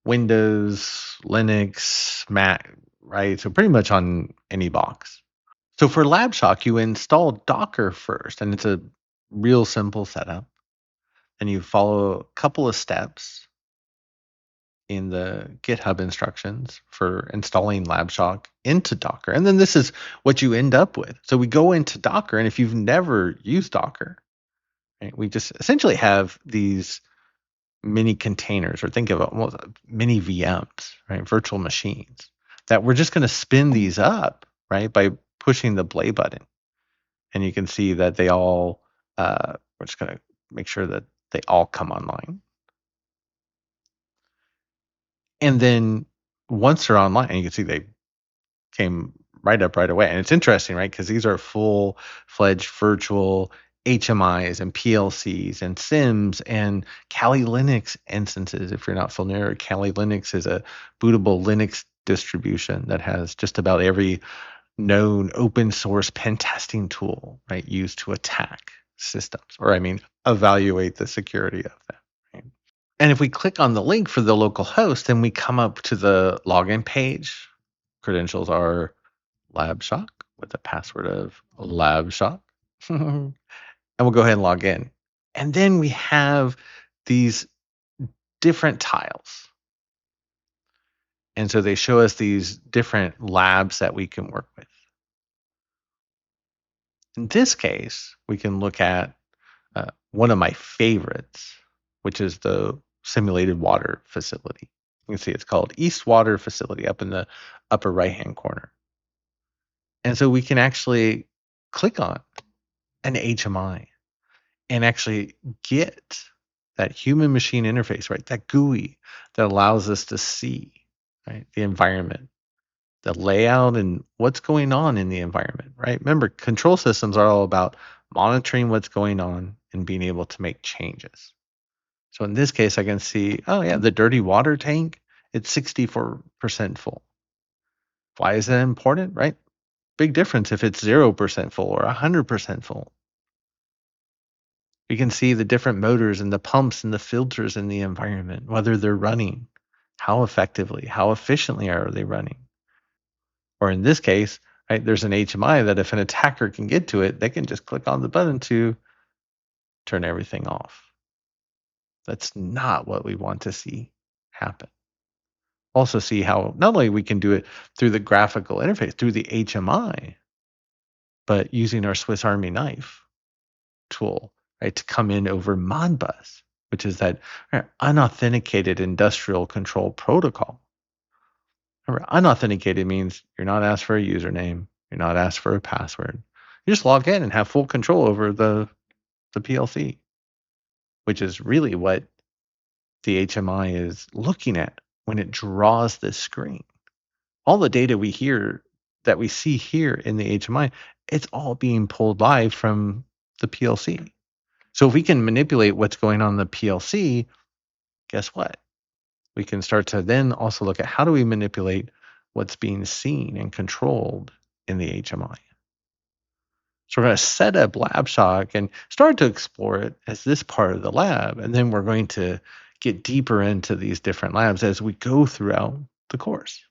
Windows, Linux, Mac, right? So pretty much on any box. So for LabShock, you install Docker first, and it's a real simple setup. And you follow a couple of steps in the GitHub instructions for installing LabShock into Docker. And then this is what you end up with. So we go into Docker, and if you've never used Docker, right, we just essentially have these mini containers, or think of it almost mini VMs, right? Virtual machines that we're just going to spin these up, right? By pushing the play button. And you can see that they all, we're just going to make sure that they all come online. And then once they're online, and you can see they came right up right away. And it's interesting, right? Because these are full-fledged virtual HMIs and PLCs and SIMs and Kali Linux instances. If you're not familiar, Kali Linux is a bootable Linux distribution that has just about every known open source pen testing tool, right, used to attack systems, or evaluate the security of them. Right? And if we click on the link for the local host, then we come up to the login page. Credentials are LabShock with a password of LabShock. And we'll go ahead and log in. And then we have these different tiles. And so they show us these different labs that we can work with. In this case, we can look at one of my favorites, which is the simulated water facility. You can see it's called East Water Facility up in the upper right-hand corner. And so we can actually click on an HMI and actually get that human machine interface, right? That GUI that allows us to see, right, the environment, the layout, and what's going on in the environment, right? Remember, control systems are all about monitoring what's going on and being able to make changes. So in this case, I can see, oh yeah, the dirty water tank, it's 64% full. Why is that important, right? Big difference if it's 0% full or 100% full. We can see the different motors and the pumps and the filters in the environment, whether they're running, how effectively, how efficiently are they running. Or in this case, right, there's an HMI that if an attacker can get to it, they can just click on the button to turn everything off. That's not what we want to see happen. Also see how not only we can do it through the graphical interface, through the HMI, but using our Swiss Army knife tool, right, to come in over Modbus, which is that unauthenticated industrial control protocol. Remember, unauthenticated means you're not asked for a username, you're not asked for a password. You just log in and have full control over the PLC, which is really what the HMI is looking at when it draws this screen. All the data we hear that we see here in the HMI, it's all being pulled live from the PLC. So if we can manipulate what's going on in the PLC, guess what? We can start to then also look at how do we manipulate what's being seen and controlled in the HMI. So we're going to set up LabShock and start to explore it as this part of the lab. And then we're going to get deeper into these different labs as we go throughout the course.